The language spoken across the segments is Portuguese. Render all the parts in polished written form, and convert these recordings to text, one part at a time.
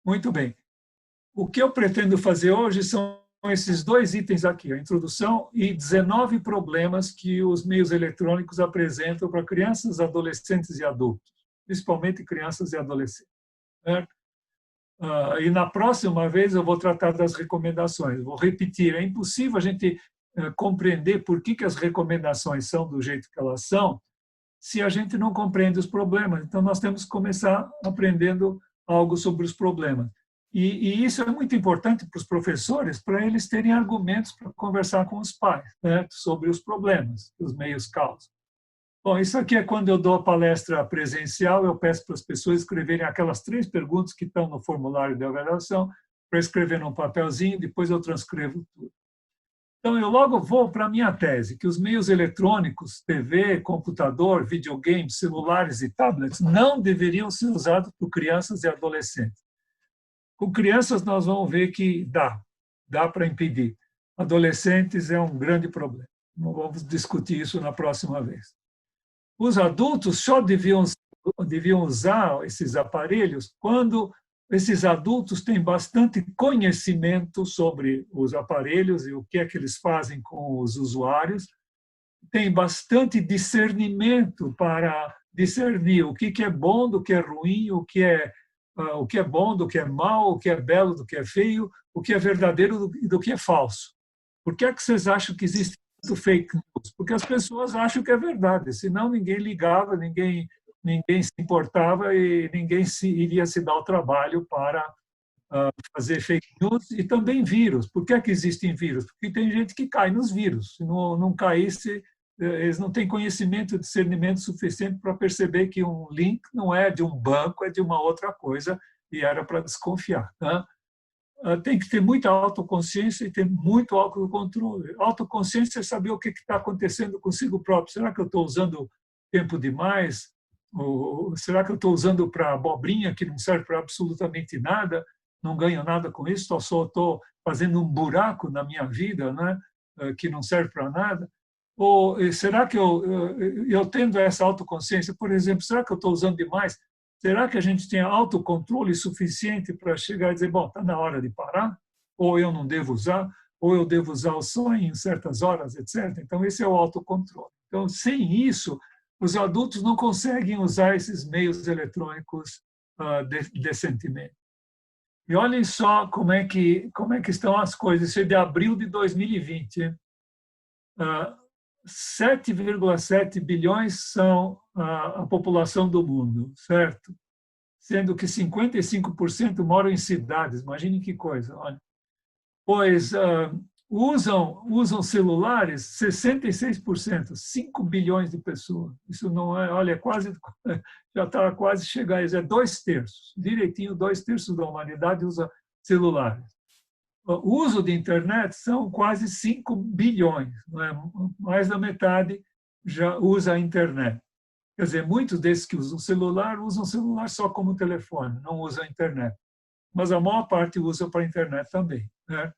Muito bem. O que eu pretendo fazer hoje são esses dois itens aqui, a introdução e 19 problemas que os meios eletrônicos apresentam para crianças, adolescentes e adultos, principalmente crianças e adolescentes. Certo? E na próxima vez eu vou tratar das recomendações. Vou repetir, é impossível a gente compreender por que as recomendações são do jeito que elas são se a gente não compreende os problemas. Então, nós temos que começar aprendendo algo sobre os problemas. E isso é muito importante para os professores, para eles terem argumentos para conversar com os pais, né, sobre os problemas que os meios causam. Bom, isso aqui é quando eu dou a palestra presencial, eu peço para as pessoas escreverem aquelas 3 perguntas que estão no formulário de avaliação, para escrever num papelzinho, depois eu transcrevo tudo. Então, eu logo vou para a minha tese, que os meios eletrônicos, TV, computador, videogame, celulares e tablets, não deveriam ser usados por crianças e adolescentes. Com crianças, nós vamos ver que dá para impedir. Adolescentes é um grande problema. Vamos discutir isso na próxima vez. Os adultos só deviam usar esses aparelhos quando esses adultos têm bastante conhecimento sobre os aparelhos e o que é que eles fazem com os usuários, têm bastante discernimento para discernir o que é bom do que é ruim, o que é bom do que é mal, o que é belo do que é feio, o que é verdadeiro do que é falso. Por que é que vocês acham que existe tanto fake news? Porque as pessoas acham que é verdade, senão ninguém ligava, ninguém se importava e ninguém iria se dar o trabalho para fazer fake news e também vírus. Por que é que existem vírus? Porque tem gente que cai nos vírus. Se não caísse, eles não têm conhecimento, discernimento suficiente para perceber que um link não é de um banco, é de uma outra coisa e era para desconfiar. Tá? Tem que ter muita autoconsciência e ter muito autocontrole. Autoconsciência é saber o que está acontecendo consigo próprio. Será que eu estou usando tempo demais? Ou será que eu estou usando para abobrinha que não serve para absolutamente nada? Não ganho nada com isso, só estou fazendo um buraco na minha vida, né? Que não serve para nada? Ou será que eu tendo essa autoconsciência, por exemplo, será que eu estou usando demais? Será que a gente tem autocontrole suficiente para chegar e dizer, bom, está na hora de parar? Ou eu não devo usar? Ou eu devo usar só em certas horas, etc. Então, esse é o autocontrole. Então, sem isso, os adultos não conseguem usar esses meios eletrônicos decentemente. E olhem só como é que estão as coisas. Isso é de abril de 2020. 7,7 bilhões são a população do mundo, certo? Sendo que 55% moram em cidades. Imaginem que coisa. Olha. Pois usam celulares 66%, 5 bilhões de pessoas. Isso não é, olha, já está quase chegando, é 2/3, direitinho 2/3 da humanidade usa celulares. O uso de internet são quase 5 bilhões, não é? Mais da metade já usa a internet. Quer dizer, muitos desses que usam celular só como telefone, não usam a internet. Mas a maior parte usa para a internet também, né?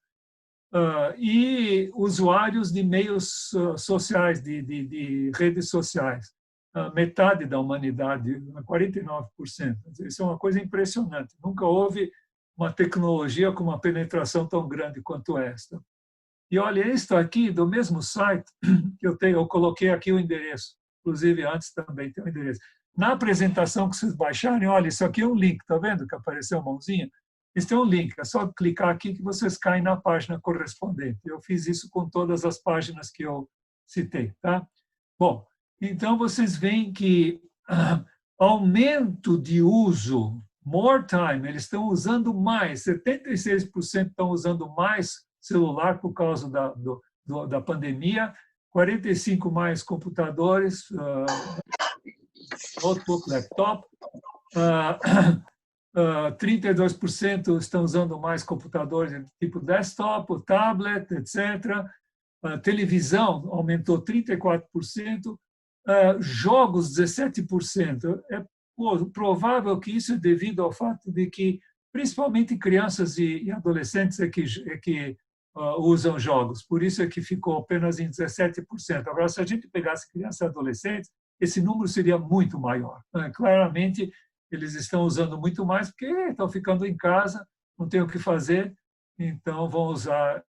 E usuários de meios sociais, de redes sociais. Metade da humanidade, 49%. Isso é uma coisa impressionante. Nunca houve uma tecnologia com uma penetração tão grande quanto esta. E olha, isso aqui, do mesmo site que eu coloquei aqui o endereço, inclusive antes também tem o endereço. Na apresentação que vocês baixarem, olha, isso aqui é um link, está vendo que apareceu a mãozinha? Isso é um link, é só clicar aqui que vocês caem na página correspondente. Eu fiz isso com todas as páginas que eu citei. Tá? Bom, então vocês veem que aumento de uso, more time, eles estão usando mais, 76% estão usando mais celular por causa da pandemia, 45% mais computadores, notebook, laptop, 32% estão usando mais computadores tipo desktop, tablet, etc. Televisão aumentou 34%, jogos 17%. É provável que isso é devido ao fato de que, principalmente crianças e adolescentes é que usam jogos, por isso é que ficou apenas em 17%. Agora, se a gente pegasse crianças e adolescentes, esse número seria muito maior. Claramente, eles estão usando muito mais porque estão ficando em casa, não tem o que fazer, então vão usar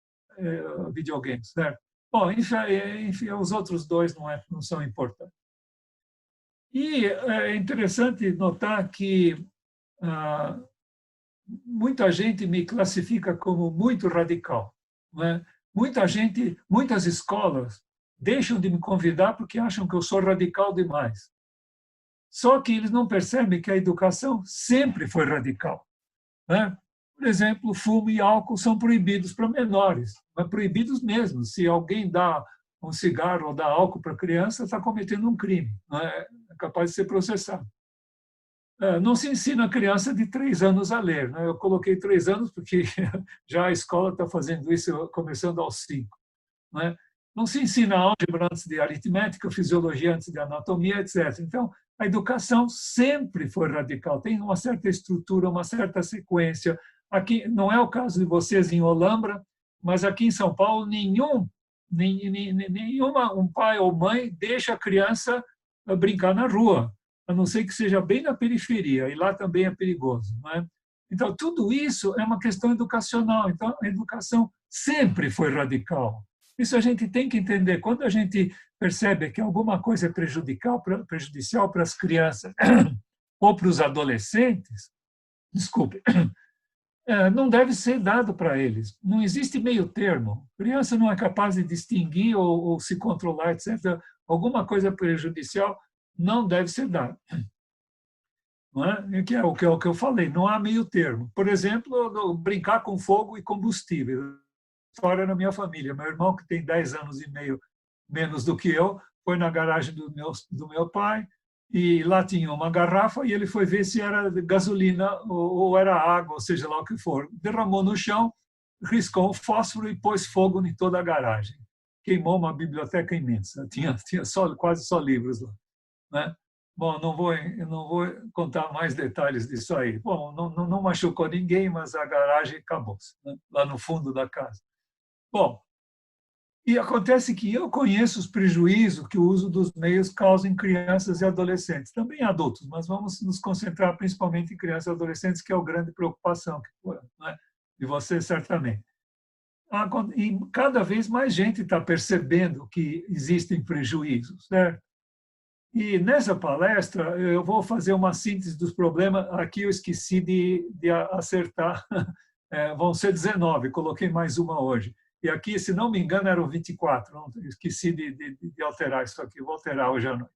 videogames, certo? Bom, enfim, os outros dois não são importantes. E é interessante notar que muita gente me classifica como muito radical, não é? Muitas escolas deixam de me convidar porque acham que eu sou radical demais. Só que eles não percebem que a educação sempre foi radical, né? Por exemplo, fumo e álcool são proibidos para menores, mas proibidos mesmo. Se alguém dá um cigarro ou dá álcool para criança, está cometendo um crime, não é? É capaz de ser processado. Não se ensina a criança de 3 anos a ler, né? Eu coloquei 3 anos porque já a escola está fazendo isso começando aos 5, né? Não se ensina álgebra antes de aritmética, fisiologia antes de anatomia, etc. Então, a educação sempre foi radical, tem uma certa estrutura, uma certa sequência. Aqui não é o caso de vocês em Olambra, mas aqui em São Paulo um pai ou mãe deixa a criança brincar na rua, a não ser que seja bem na periferia, e lá também é perigoso, não é? Então, tudo isso é uma questão educacional. Então, a educação sempre foi radical. Isso a gente tem que entender. Quando a gente percebe que alguma coisa é prejudicial para as crianças ou para os adolescentes, desculpe, não deve ser dado para eles. Não existe meio termo. A criança não é capaz de distinguir ou se controlar, etc. Alguma coisa prejudicial não deve ser dada. Não é? Que é o que eu falei, não há meio termo. Por exemplo, brincar com fogo e combustível. História na minha família. Meu irmão, que tem 10 anos e meio menos do que eu, foi na garagem do meu pai e lá tinha uma garrafa e ele foi ver se era gasolina ou era água, ou seja lá o que for. Derramou no chão, riscou um fósforo e pôs fogo em toda a garagem. Queimou uma biblioteca imensa. Tinha quase só livros lá, né? Bom, eu não vou contar mais detalhes disso aí. Bom, não machucou ninguém, mas a garagem acabou-se, né? Lá no fundo da casa. Bom, e acontece que eu conheço os prejuízos que o uso dos meios causa em crianças e adolescentes, também adultos, mas vamos nos concentrar principalmente em crianças e adolescentes, que é a grande preocupação, né, de você certamente. E cada vez mais gente está percebendo que existem prejuízos, certo? E nessa palestra eu vou fazer uma síntese dos problemas. Aqui eu esqueci de acertar, vão ser 19, coloquei mais uma hoje. E aqui, se não me engano, eram 24. Não, esqueci de alterar isso aqui, vou alterar hoje à noite.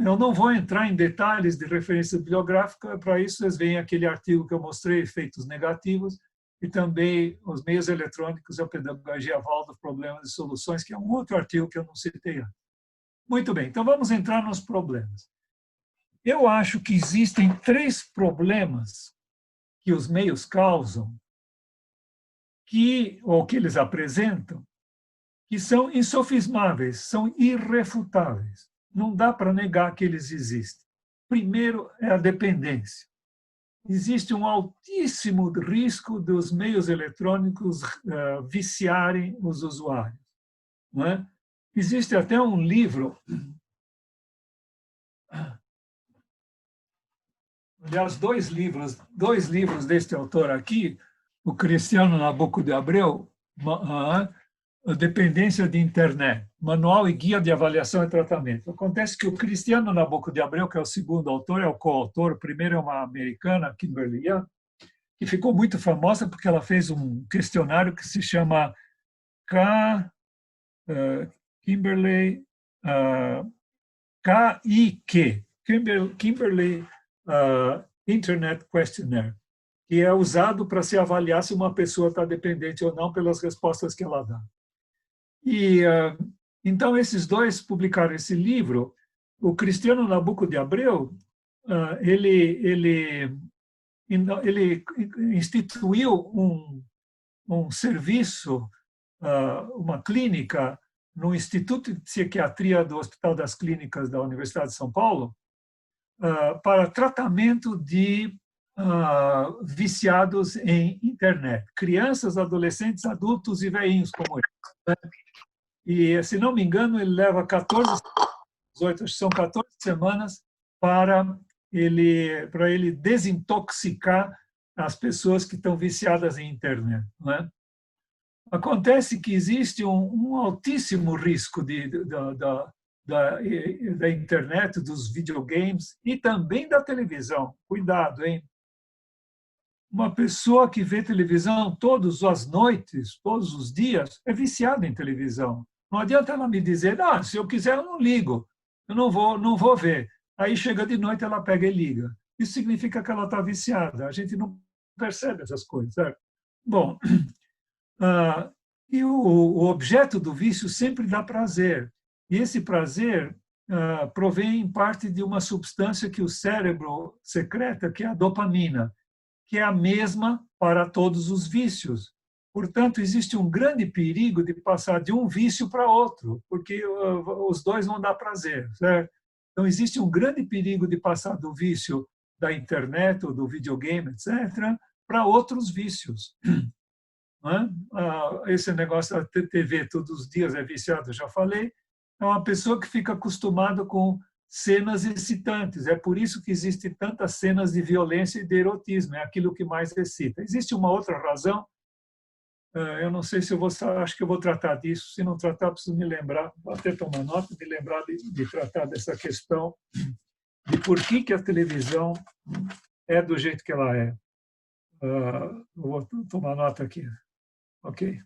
Eu não vou entrar em detalhes de referência bibliográfica, para isso vocês veem aquele artigo que eu mostrei, Efeitos Negativos, e também os meios eletrônicos e a pedagogia aval dos problemas e soluções, que é um outro artigo que eu não citei antes. Muito bem, então vamos entrar nos problemas. Eu acho que existem 3 problemas que os meios causam, que eles apresentam, que são insofismáveis, são irrefutáveis. Não dá para negar que eles existem. Primeiro é a dependência. Existe um altíssimo risco dos meios eletrônicos viciarem os usuários, não é? Existe até um livro, aliás, dois livros deste autor aqui, o Cristiano Nabuco de Abreu, a Dependência de Internet, Manual e Guia de Avaliação e Tratamento. Acontece que o Cristiano Nabuco de Abreu, que é o segundo autor, é o coautor, o primeiro é uma americana, Kimberly Young, que ficou muito famosa porque ela fez um questionário que se chama Kimberly KIQ, Kimberly Internet Questionnaire, que é usado para se avaliar se uma pessoa está dependente ou não pelas respostas que ela dá. E então esses dois publicaram esse livro. O Cristiano Nabuco de Abreu, ele instituiu um serviço, uma clínica no Instituto de Psiquiatria do Hospital das Clínicas da Universidade de São Paulo, para tratamento de viciados em internet, crianças, adolescentes, adultos e velhinhos como ele. E, se não me engano, ele leva 18, são 14 semanas para ele desintoxicar as pessoas que estão viciadas em internet, não é? Acontece que existe um altíssimo risco da internet, dos videogames e também da televisão. Cuidado, hein? Uma pessoa que vê televisão todas as noites, todos os dias, é viciada em televisão. Não adianta ela me dizer, se eu quiser eu não ligo, eu não vou ver. Aí chega de noite, ela pega e liga. Isso significa que ela está viciada. A gente não percebe essas coisas, certo? Bom, e o objeto do vício sempre dá prazer. E esse prazer provém em parte de uma substância que o cérebro secreta, que é a dopamina, que é a mesma para todos os vícios. Portanto, existe um grande perigo de passar de um vício para outro, porque os dois não dão prazer, certo? Então, existe um grande perigo de passar do vício da internet ou do videogame, etc., para outros vícios. Esse negócio da TV todos os dias é viciado, já falei. É uma pessoa que fica acostumada com cenas excitantes. É por isso que existem tantas cenas de violência e de erotismo. É aquilo que mais excita. Existe uma outra razão. Eu não sei se eu vou, acho que eu vou tratar disso. Se não tratar, preciso me lembrar, vou até tomar nota, me lembrar de tratar dessa questão de por que a televisão é do jeito que ela é. Vou tomar nota aqui. Ok?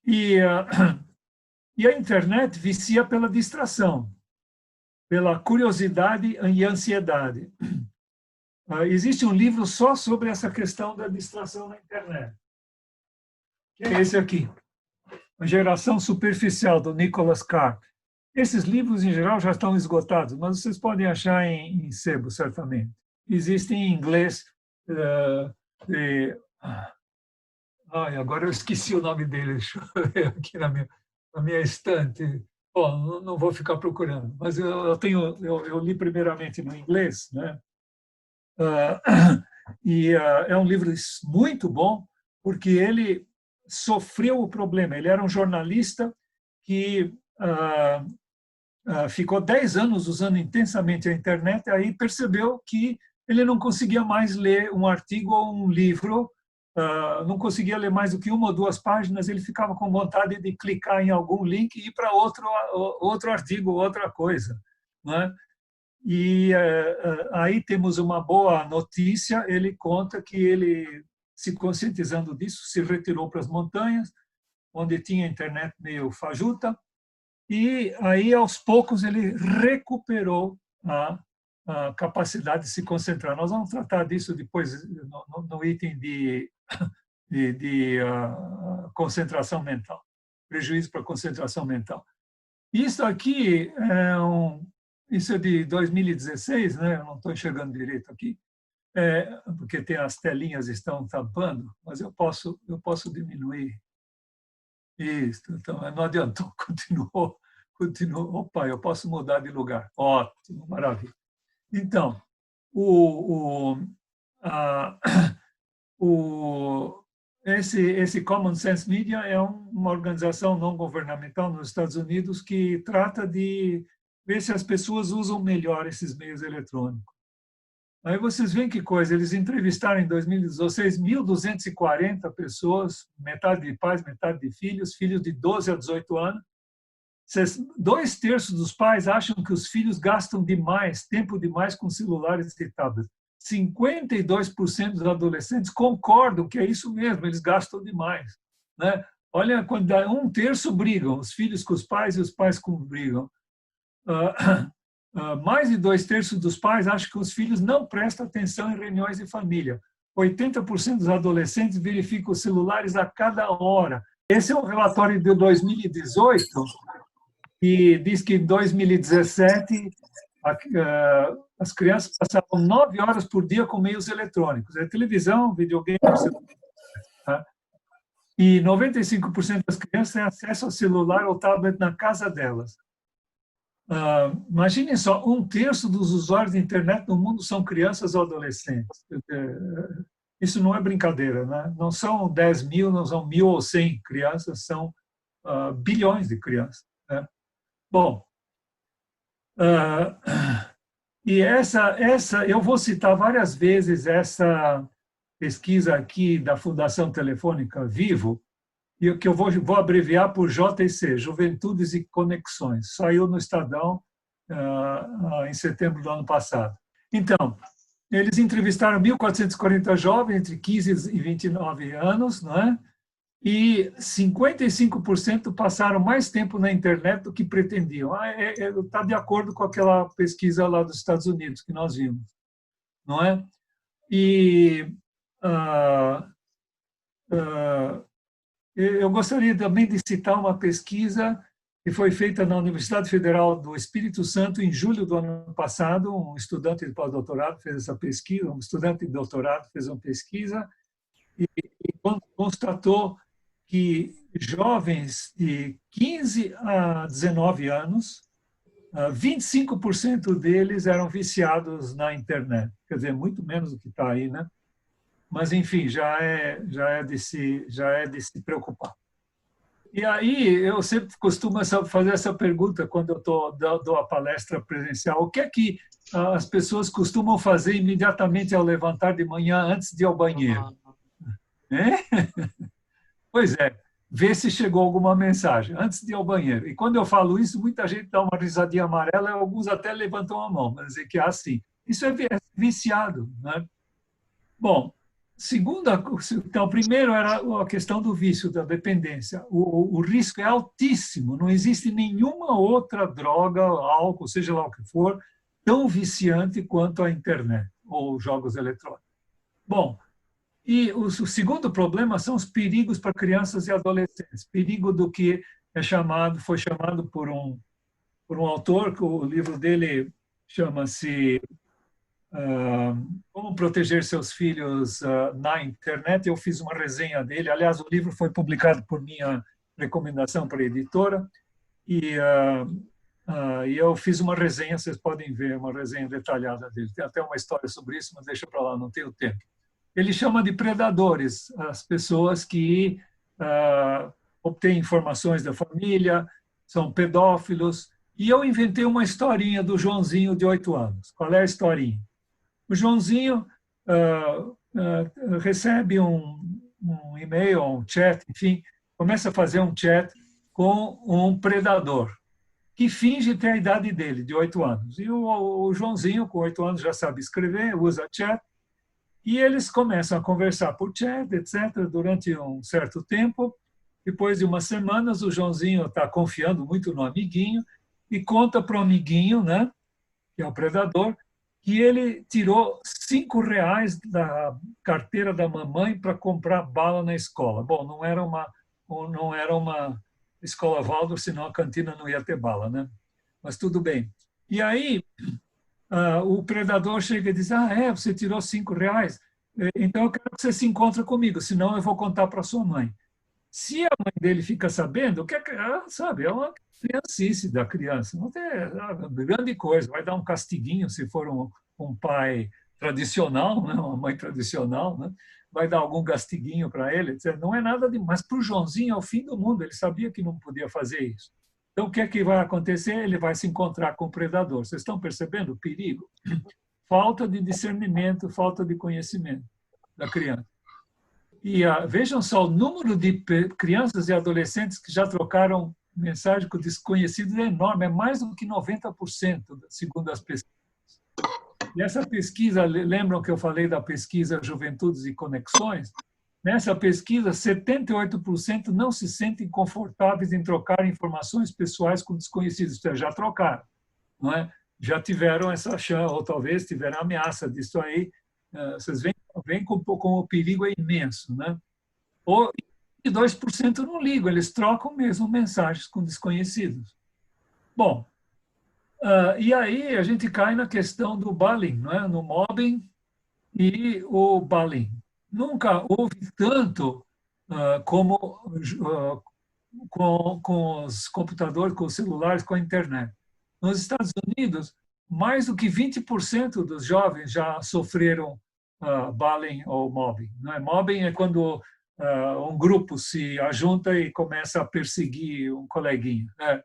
E a internet vicia pela distração, pela curiosidade e ansiedade. Existe um livro só sobre essa questão da distração na internet, que é esse aqui, A Geração Superficial, do Nicholas Carr. Esses livros, em geral, já estão esgotados, mas vocês podem achar em sebo, certamente. Existem em inglês. Agora eu esqueci o nome dele, deixa eu ver aqui na minha estante. Bom, não vou ficar procurando, mas eu li primeiramente no inglês, né? É um livro muito bom, porque ele sofreu o problema. Ele era um jornalista que ficou 10 anos usando intensamente a internet, aí percebeu que ele não conseguia mais ler um artigo ou um livro, não conseguia ler mais do que uma ou duas páginas, ele ficava com vontade de clicar em algum link e ir para outro artigo, outra coisa, né? E aí temos uma boa notícia, ele conta que ele, se conscientizando disso, se retirou para as montanhas, onde tinha internet meio fajuta, e aí, aos poucos, ele recuperou a capacidade de se concentrar. Nós vamos tratar disso depois no item de concentração mental, prejuízo para a concentração mental. Isso aqui isso é de 2016, né? Eu não estou enxergando direito aqui, porque tem as telinhas estão tampando, mas eu posso diminuir. Isso, então não adiantou, continuou. Opa, eu posso mudar de lugar. Ótimo, maravilha. Então, esse Common Sense Media é uma organização não governamental nos Estados Unidos que trata de ver se as pessoas usam melhor esses meios eletrônicos. Aí vocês veem que coisa, eles entrevistaram em 2016 1.240 pessoas, metade de pais, metade de filhos de 12 a 18 anos. 2/3 dos pais acham que os filhos gastam tempo demais com celulares e tablets. 52% dos adolescentes concordam que é isso mesmo, eles gastam demais, né? Olha a quantidade, 1/3 brigam, os filhos com os pais e os pais brigam. Mais de 2/3 dos pais acham que os filhos não prestam atenção em reuniões de família. 80% dos adolescentes verificam os celulares a cada hora. Esse é um relatório de 2018, que diz que em 2017 as crianças passavam 9 horas por dia com meios eletrônicos, televisão, videogame, celular. E 95% das crianças têm acesso ao celular ou tablet na casa delas. Imaginem só, 1/3 dos usuários de internet no mundo são crianças ou adolescentes. Isso não é brincadeira, né? Não são 10 mil, não são 1.000 ou 100 crianças, são bilhões de crianças, né? Bom, E eu vou citar várias vezes essa pesquisa aqui da Fundação Telefônica Vivo, e que eu vou abreviar por JEC, Juventudes e Conexões. Saiu no Estadão em setembro do ano passado. Então, eles entrevistaram 1.440 jovens entre 15 e 29 anos, não é? E 55% passaram mais tempo na internet do que pretendiam. Está de acordo com aquela pesquisa lá dos Estados Unidos que nós vimos, não é? E eu gostaria também de citar uma pesquisa que foi feita na Universidade Federal do Espírito Santo em julho do ano passado. Um estudante de pós-doutorado fez essa pesquisa, um estudante de doutorado fez uma pesquisa e constatou que jovens de 15 a 19 anos, 25% deles eram viciados na internet. Quer dizer, muito menos do que está aí, né? Mas, enfim, já é de se preocupar. E aí, eu sempre costumo fazer essa pergunta quando eu dou a palestra presencial. O que é que as pessoas costumam fazer imediatamente ao levantar de manhã antes de ir ao banheiro? É? Pois é, ver se chegou alguma mensagem antes de ir ao banheiro. E quando eu falo isso, muita gente dá uma risadinha amarela, e alguns até levantam a mão, para dizer que é assim. Isso é viciado, né? Bom, então, primeiro era a questão do vício, da dependência. O risco é altíssimo, não existe nenhuma outra droga, álcool, seja lá o que for, tão viciante quanto a internet ou jogos eletrônicos. Bom, e o segundo problema são os perigos para crianças e adolescentes. Perigo do que foi chamado por um autor, que o livro dele chama-se Como Proteger Seus Filhos na Internet. Eu fiz uma resenha dele. Aliás, o livro foi publicado por minha recomendação para a editora. E eu fiz uma resenha, vocês podem ver, uma resenha detalhada dele. Tem até uma história sobre isso, mas deixa para lá, não tenho tempo. Ele chama de predadores as pessoas que obtêm informações da família, são pedófilos. E eu inventei uma historinha do Joãozinho, de 8 anos. Qual é a historinha? O Joãozinho recebe um e-mail, um chat, enfim, começa a fazer um chat com um predador que finge ter a idade dele, de 8 anos. E o Joãozinho, com 8 anos, já sabe escrever, usa chat, e eles começam a conversar por chat, etc., durante um certo tempo. Depois de umas semanas, o Joãozinho está confiando muito no amiguinho e conta para o amiguinho, né, que é o predador, que ele tirou R$ 5 da carteira da mamãe para comprar bala na escola. Bom, não era uma escola Waldorf, senão a cantina não ia ter bala, né? Mas tudo bem. E aí o predador chega e diz: você tirou R$ 5? Então eu quero que você se encontre comigo, senão eu vou contar para sua mãe. Se a mãe dele fica sabendo, o que sabe, é uma criancice da criança, não tem grande coisa, vai dar um castiguinho se for um pai tradicional, né, uma mãe tradicional, né, vai dar algum castiguinho para ele, etc. Não é nada demais. Para o Joãozinho é o fim do mundo, ele sabia que não podia fazer isso. Então, o que é que vai acontecer? Ele vai se encontrar com o predador. Vocês estão percebendo o perigo? Falta de discernimento, falta de conhecimento da criança. E vejam só, o número de crianças e adolescentes que já trocaram mensagem com desconhecidos é enorme, é mais do que 90%, segundo as pesquisas. E essa pesquisa, lembram que eu falei da pesquisa Juventudes e Conexões? Nessa pesquisa, 78% não se sentem confortáveis em trocar informações pessoais com desconhecidos, já trocaram, não é? Já tiveram essa chance, ou talvez tiveram ameaça disso aí. Vocês veem como o perigo é imenso, né? E 2% não ligam, eles trocam mesmo mensagens com desconhecidos. Bom, e aí a gente cai na questão do bullying, não é? No mobbing e o bullying. Nunca houve tanto como com os computadores, com os celulares, com a internet. Nos Estados Unidos, mais do que 20% dos jovens já sofreram bullying ou mobbing. Não é? Mobbing é quando um grupo se ajunta e começa a perseguir um coleguinha. Né?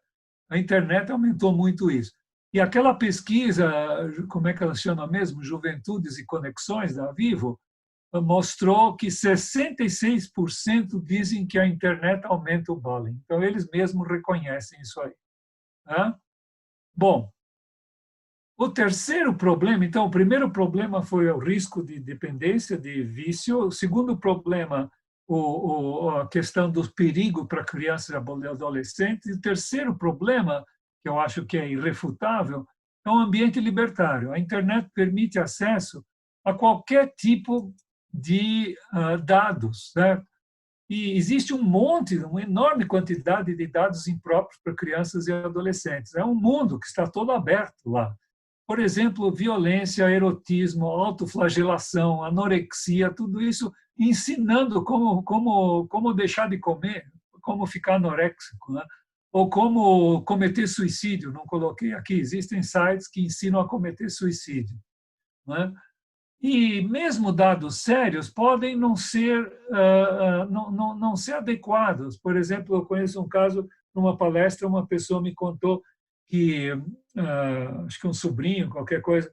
A internet aumentou muito isso. E aquela pesquisa, como é que ela chama mesmo? Juventudes e Conexões, da Vivo, mostrou que 66% dizem que a internet aumenta o bullying. Então, eles mesmos reconhecem isso aí. Né? Bom, o terceiro problema, então, o primeiro problema foi o risco de dependência, de vício. O segundo problema, a questão do perigo para crianças e adolescentes. E o terceiro problema, que eu acho que é irrefutável, é um ambiente libertário. A internet permite acesso a qualquer tipo de dados, certo? E existe um monte, uma enorme quantidade de dados impróprios para crianças e adolescentes. É um mundo que está todo aberto lá. Por exemplo, violência, erotismo, autoflagelação, anorexia, tudo isso ensinando como deixar de comer, como ficar anoréxico, né? Ou como cometer suicídio. Não coloquei aqui, existem sites que ensinam a cometer suicídio. Né? E mesmo dados sérios podem não ser, não ser adequados. Por exemplo, eu conheço um caso, numa palestra, uma pessoa me contou que, acho que um sobrinho, qualquer coisa,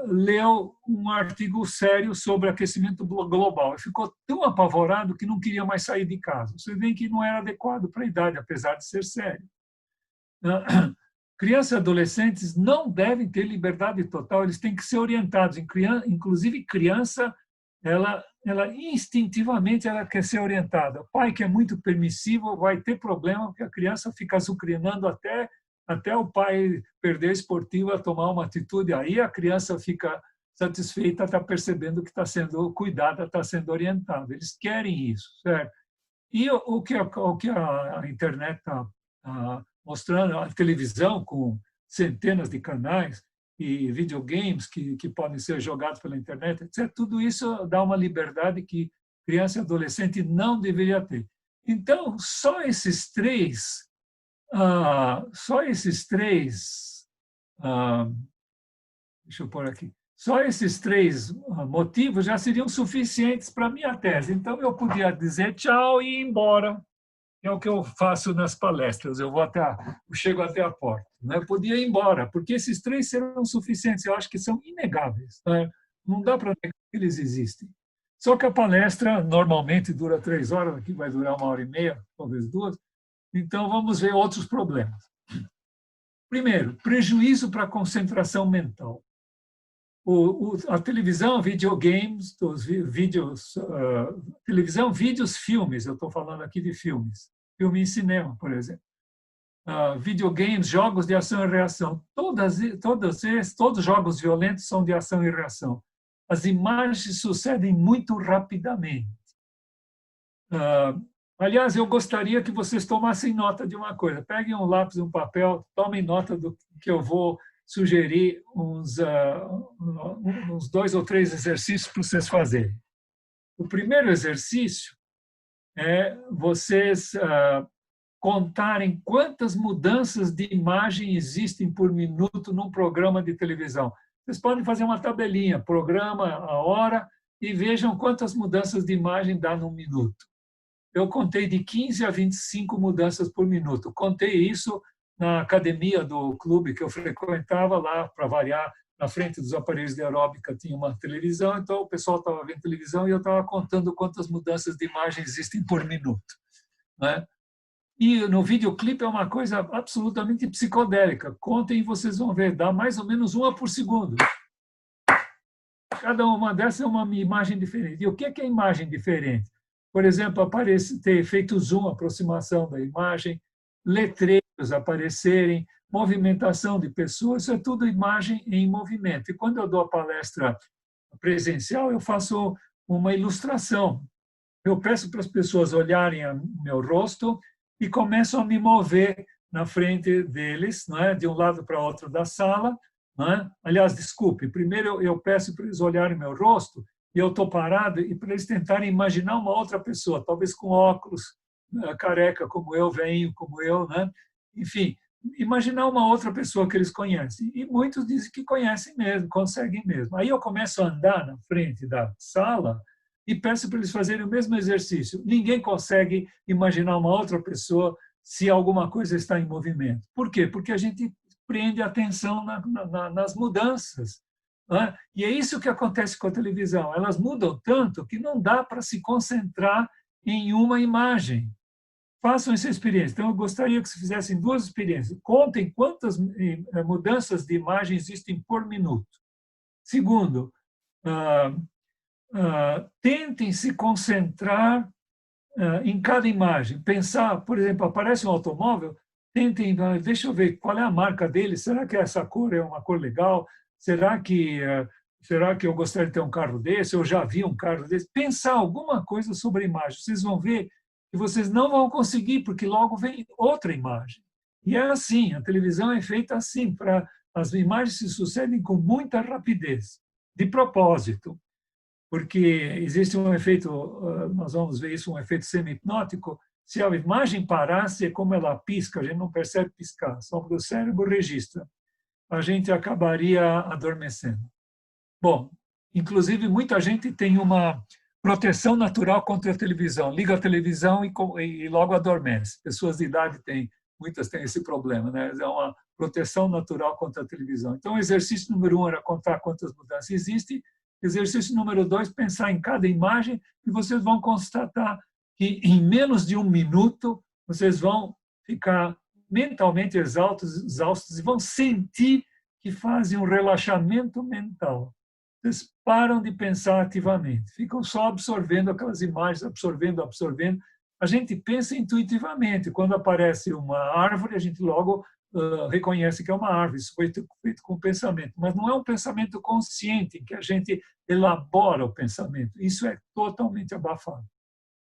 leu um artigo sério sobre aquecimento global e ficou tão apavorado que não queria mais sair de casa. Você vê que não era adequado para a idade, apesar de ser sério. Crianças e adolescentes não devem ter liberdade total, eles têm que ser orientados. Inclusive, criança, ela instintivamente ela quer ser orientada. O pai que é muito permissivo vai ter problema, porque a criança fica azucrinando até o pai perder a esportiva, tomar uma atitude. Aí a criança fica satisfeita, está percebendo que está sendo cuidada, está sendo orientada. Eles querem isso, certo? E o que a internet está mostrando, a televisão com centenas de canais e videogames que podem ser jogados pela internet, etc., tudo isso dá uma liberdade que criança e adolescente não deveria ter. Então, deixa eu pôr aqui, só esses três motivos já seriam suficientes para a minha tese. Então, eu podia dizer tchau e ir embora. É o que eu faço nas palestras, eu chego até a porta. Né? Eu podia ir embora, porque esses três serão suficientes, eu acho que são inegáveis. Né? Não dá para negar que eles existem. Só que a palestra normalmente dura 3 horas, aqui vai durar 1h30, talvez 2. Então, vamos ver outros problemas. Primeiro, prejuízo para a concentração mental. A televisão, videogames, televisão, vídeos, filmes, eu estou falando aqui de filmes, filme em cinema, por exemplo, videogames, jogos de ação e reação, todos os jogos violentos são de ação e reação. As imagens sucedem muito rapidamente. Aliás, eu gostaria que vocês tomassem nota de uma coisa. Peguem um lápis e um papel, tomem nota do que eu vou sugerir uns 2 ou 3 exercícios para vocês fazerem. O primeiro exercício é vocês contarem quantas mudanças de imagem existem por minuto num programa de televisão. Vocês podem fazer uma tabelinha, programa a hora, e vejam quantas mudanças de imagem dá num minuto. Eu contei de 15 a 25 mudanças por minuto. Contei isso na academia do clube que eu frequentava lá, para variar, na frente dos aparelhos de aeróbica tinha uma televisão, então o pessoal estava vendo televisão e eu estava contando quantas mudanças de imagem existem por minuto. Né? E no videoclipe é uma coisa absolutamente psicodélica. Contem e vocês vão ver, dá mais ou menos uma por segundo. Cada uma dessas é uma imagem diferente. E o que é imagem diferente? Por exemplo, ter feito zoom, aproximação da imagem, letreiros aparecerem, movimentação de pessoas, isso é tudo imagem em movimento. E quando eu dou a palestra presencial, eu faço uma ilustração. Eu peço para as pessoas olharem o meu rosto e começam a me mover na frente deles, não é? De um lado para outro da sala. Não é? Aliás, desculpe, primeiro eu peço para eles olharem meu rosto e eu estou parado e para eles tentarem imaginar uma outra pessoa, talvez com óculos, careca como eu, veinho como eu, né? Enfim, imaginar uma outra pessoa que eles conhecem. E muitos dizem que conhecem mesmo, conseguem mesmo. Aí eu começo a andar na frente da sala e peço para eles fazerem o mesmo exercício. Ninguém consegue imaginar uma outra pessoa se alguma coisa está em movimento. Por quê? Porque a gente prende a atenção nas mudanças. Né? E é isso que acontece com a televisão. Elas mudam tanto que não dá para se concentrar em uma imagem. Façam essa experiência. Então, eu gostaria que vocês fizessem duas experiências. Contem quantas mudanças de imagem existem por minuto. Segundo, tentem se concentrar em cada imagem. Pensar, por exemplo, aparece um automóvel, tentem, deixa eu ver qual é a marca dele, será que essa cor é uma cor legal? Será que eu gostaria de ter um carro desse? Eu já vi um carro desse? Pensar alguma coisa sobre a imagem. Vocês vão ver que vocês não vão conseguir, porque logo vem outra imagem. E é assim, a televisão é feita assim, para as imagens se sucedem com muita rapidez, de propósito, porque existe um efeito, nós vamos ver isso, um efeito semi-hipnótico. Se a imagem parasse, é como ela pisca, a gente não percebe piscar, só porque o cérebro registra. A gente acabaria adormecendo. Bom, inclusive, muita gente tem uma proteção natural contra a televisão. Liga a televisão e logo adormece. Pessoas de idade têm, muitas têm esse problema, né? É uma proteção natural contra a televisão. Então, o exercício número 1 era contar quantas mudanças existem. Exercício número 2, pensar em cada imagem e vocês vão constatar que em menos de um minuto vocês vão ficar mentalmente exaustos e vão sentir que fazem um relaxamento mental. Vocês param de pensar ativamente, ficam só absorvendo aquelas imagens, absorvendo. A gente pensa intuitivamente. Quando aparece uma árvore, a gente logo reconhece que é uma árvore. Isso foi feito com pensamento. Mas não é um pensamento consciente, em que a gente elabora o pensamento. Isso é totalmente abafado.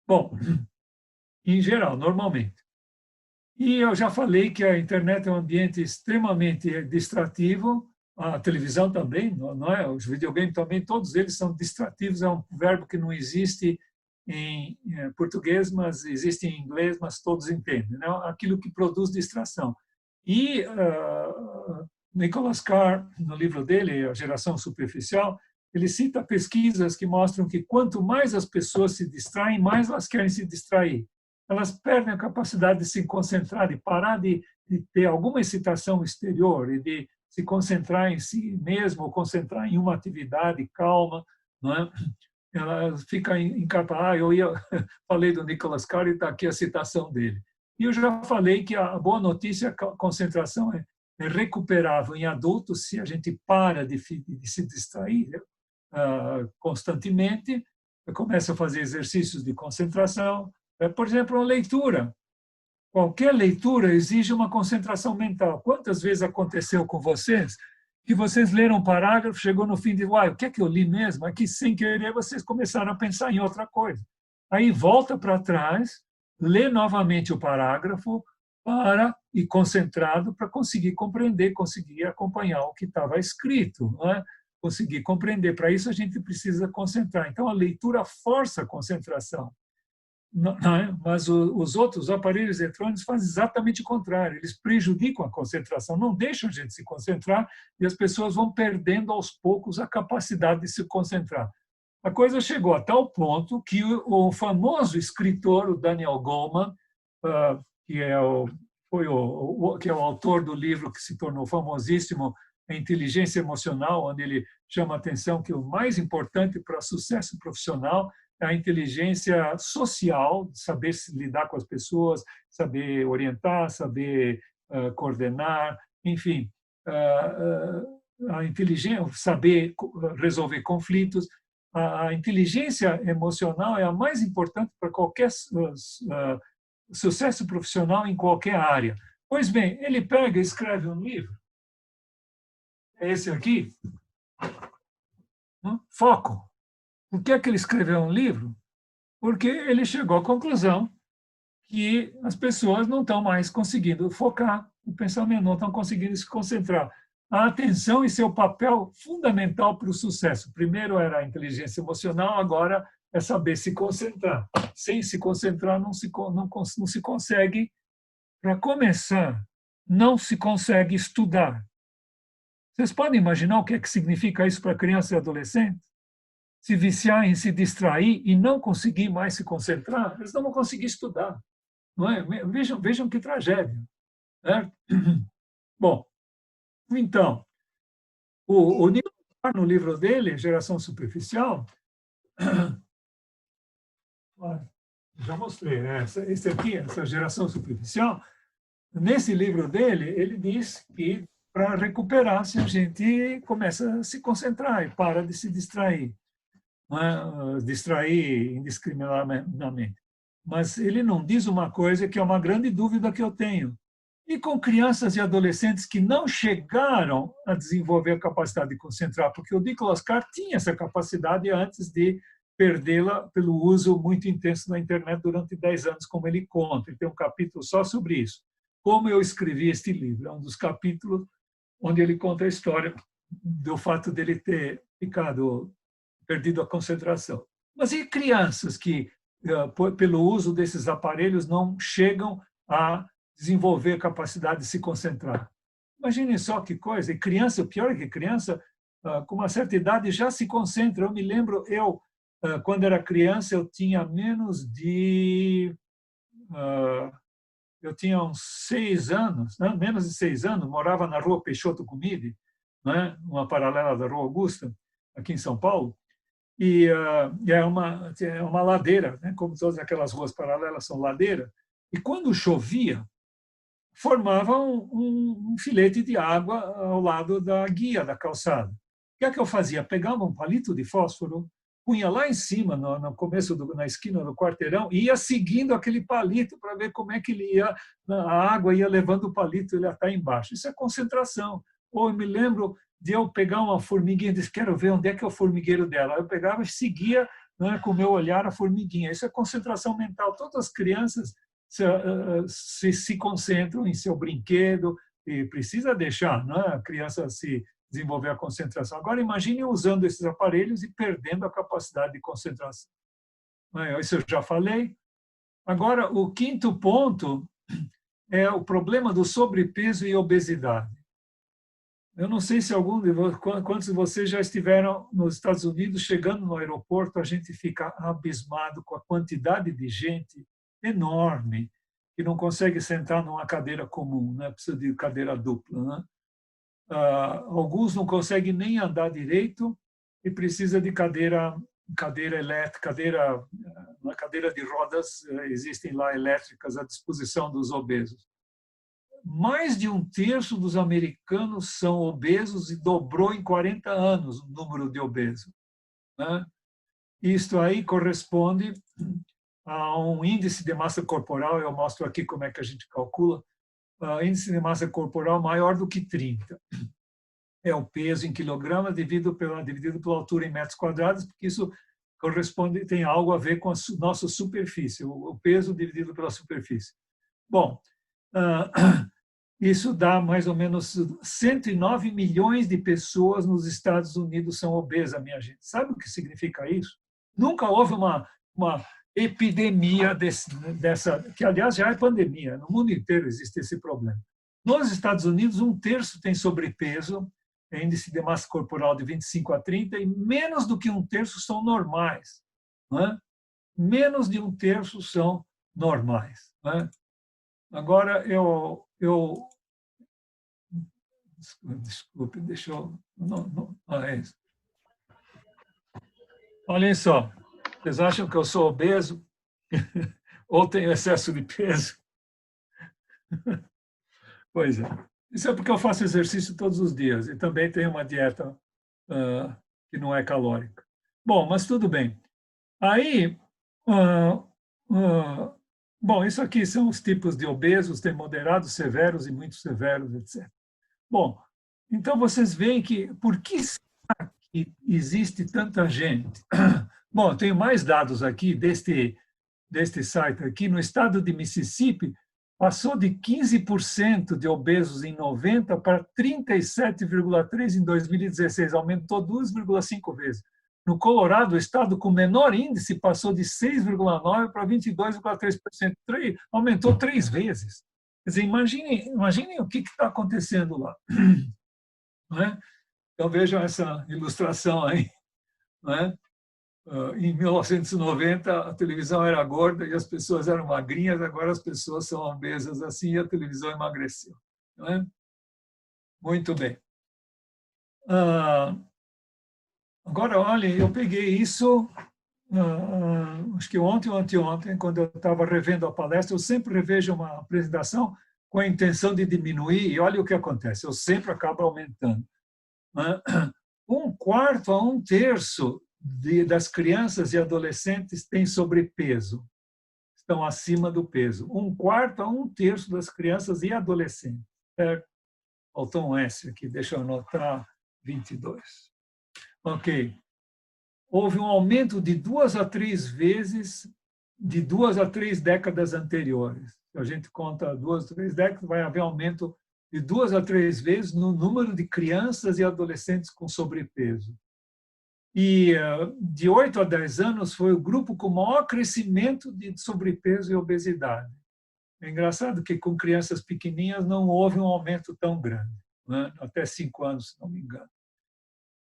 Bom, em geral, normalmente. E eu já falei que a internet é um ambiente extremamente distrativo, a televisão também, não é? Os videogames também, todos eles são distrativos, é um verbo que não existe em português, mas existe em inglês, mas todos entendem, né? Aquilo que produz distração. E Nicholas Carr, no livro dele, A Geração Superficial, ele cita pesquisas que mostram que quanto mais as pessoas se distraem, mais elas querem se distrair. Elas perdem a capacidade de se concentrar, de parar de ter alguma excitação exterior e de se concentrar em si mesmo, ou concentrar em uma atividade calma, não é? Ela fica incapaz. Falei do Nicholas Carr e está aqui a citação dele. E eu já falei que a boa notícia, a concentração é recuperável em adultos se a gente para de se distrair constantemente, começa a fazer exercícios de concentração. Por exemplo, a leitura. Qualquer leitura exige uma concentração mental. Quantas vezes aconteceu com vocês que vocês leram um parágrafo, chegou no fim de, o que é que eu li mesmo? Aqui, sem querer, vocês começaram a pensar em outra coisa. Aí volta para trás, lê novamente o parágrafo e concentrado para conseguir compreender, conseguir acompanhar o que estava escrito, não é? Conseguir compreender. Para isso, a gente precisa concentrar. Então, a leitura força a concentração. Não, mas os outros aparelhos eletrônicos fazem exatamente o contrário. Eles prejudicam a concentração, não deixam a gente se concentrar e as pessoas vão perdendo aos poucos a capacidade de se concentrar. A coisa chegou a tal ponto que o famoso escritor, o Daniel Goleman, que é o autor do livro que se tornou famosíssimo, A Inteligência Emocional, onde ele chama a atenção que o mais importante para o sucesso profissional é a inteligência social, saber se lidar com as pessoas, saber orientar, saber coordenar, enfim, a inteligência, saber resolver conflitos. A inteligência emocional é a mais importante para qualquer sucesso profissional em qualquer área. Pois bem, ele pega e escreve um livro, é esse aqui, Foco. Por que é que ele escreveu um livro? Porque ele chegou à conclusão que as pessoas não estão mais conseguindo focar o pensamento, não estão conseguindo se concentrar. A atenção e seu papel fundamental para o sucesso. Primeiro era a inteligência emocional, agora é saber se concentrar. Sem se concentrar, não se consegue, para começar, não se consegue estudar. Vocês podem imaginar o que é que significa isso para crianças e adolescentes? Se viciar em se distrair e não conseguir mais se concentrar, eles não vão conseguir estudar. Não é? Vejam que tragédia. Certo? Bom, Então, o Neil Goldman, no livro dele, Geração Superficial, já mostrei, né? Esse aqui, essa Geração Superficial, nesse livro dele, ele diz que para recuperar, se a gente começa a se concentrar e para de se distrair, não é? Distrair indiscriminadamente. Mas ele não diz uma coisa que é uma grande dúvida que eu tenho. E com crianças e adolescentes que não chegaram a desenvolver a capacidade de concentrar, porque o Nicholas Carr tinha essa capacidade antes de perdê-la pelo uso muito intenso da internet durante 10 anos, como ele conta. Ele tem um capítulo só sobre isso. Como eu escrevi este livro. É um dos capítulos onde ele conta a história do fato dele ter perdido a concentração. Mas e crianças que, pelo uso desses aparelhos, não chegam a desenvolver a capacidade de se concentrar? Imaginem só que coisa. E criança, o pior é que criança, com uma certa idade, já se concentra. Eu me lembro, quando era criança, eu tinha menos de... Eu tinha uns 6 anos, não, menos de 6 anos, morava na rua Peixoto Comide, né, uma paralela da Rua Augusta, aqui em São Paulo, e é uma ladeira, né, como todas aquelas ruas paralelas são ladeira, e quando chovia, formava um filete de água ao lado da guia da calçada. O que é que eu fazia? Pegava um palito de fósforo, punha lá em cima, no começo, na esquina do quarteirão, e ia seguindo aquele palito para ver como é que ele ia, a água ia levando o palito, ele ia estar embaixo. Isso é concentração. Ou eu me lembro de eu pegar uma formiguinha e disse, quero ver onde é que é o formigueiro dela. Eu pegava e seguia, né, com o meu olhar a formiguinha. Isso é concentração mental. Todas as crianças se concentram em seu brinquedo e precisa deixar, né, a criança se desenvolver a concentração. Agora, imagine usando esses aparelhos e perdendo a capacidade de concentração. Isso eu já falei. Agora, o quinto ponto é o problema do sobrepeso e obesidade. Eu não sei se quantos de vocês já estiveram nos Estados Unidos, chegando no aeroporto, a gente fica abismado com a quantidade de gente enorme que não consegue sentar numa cadeira comum, né? Precisa de cadeira dupla, né? Alguns não conseguem nem andar direito e precisa de cadeira elétrica, cadeira de rodas, existem lá elétricas à disposição dos obesos. Mais de 1/3 dos americanos são obesos e dobrou em 40 anos o número de obesos, né? Isto aí corresponde a um índice de massa corporal, eu mostro aqui como é que a gente calcula, índice de massa corporal maior do que 30. É o peso em quilogramas dividido pela altura em metros quadrados, porque isso corresponde, tem algo a ver com a nossa superfície, o peso dividido pela superfície. Bom, isso dá mais ou menos 109 milhões de pessoas nos Estados Unidos são obesas, minha gente. Sabe o que significa isso? Nunca houve uma epidemia dessa, que aliás já é pandemia, no mundo inteiro existe esse problema. Nos Estados Unidos, 1/3 tem sobrepeso, índice de massa corporal de 25 a 30, e menos do que 1/3 são normais. Não é? Menos de 1/3 são normais. Não é? Agora, desculpe, deixa eu... é isso. Olhem só, vocês acham que eu sou obeso ou tenho excesso de peso? Pois é. Isso é porque eu faço exercício todos os dias e também tenho uma dieta que não é calórica. Bom, mas tudo bem. Aí, bom, isso aqui são os tipos de obesos, tem moderados, severos e muito severos, etc. Bom, então vocês veem que por que será que existe tanta gente? Bom, eu tenho mais dados aqui deste site aqui. No estado de Mississippi, passou de 15% de obesos em 90 para 37,3% em 2016, aumentou 2,5 vezes. No Colorado, o estado com menor índice passou de 6,9% para 22,3%, aumentou 3 vezes. Quer dizer, imaginem o que está acontecendo lá. Não é? Então, vejam essa ilustração aí. Não é? Em 1990, a televisão era gorda e as pessoas eram magrinhas, agora as pessoas são obesas assim e a televisão emagreceu. Não é? Muito bem. Agora, olha, eu peguei isso, acho que ontem ou anteontem, quando eu estava revendo a palestra. Eu sempre revejo uma apresentação com a intenção de diminuir, e olha o que acontece, eu sempre acabo aumentando. Né? Um quarto a um terço das crianças e adolescentes têm sobrepeso, estão acima do peso. Um quarto a um terço das crianças e adolescentes. Faltou um S aqui, deixa eu anotar, 22. Ok. Houve um aumento de 2 a 3 vezes, de 2 a 3 décadas anteriores. Se a gente conta 2, 3 décadas, vai haver aumento de 2 a 3 vezes no número de crianças e adolescentes com sobrepeso. E de 8 a 10 anos foi o grupo com maior crescimento de sobrepeso e obesidade. É engraçado que com crianças pequenininhas não houve um aumento tão grande, né? Até 5 anos, se não me engano.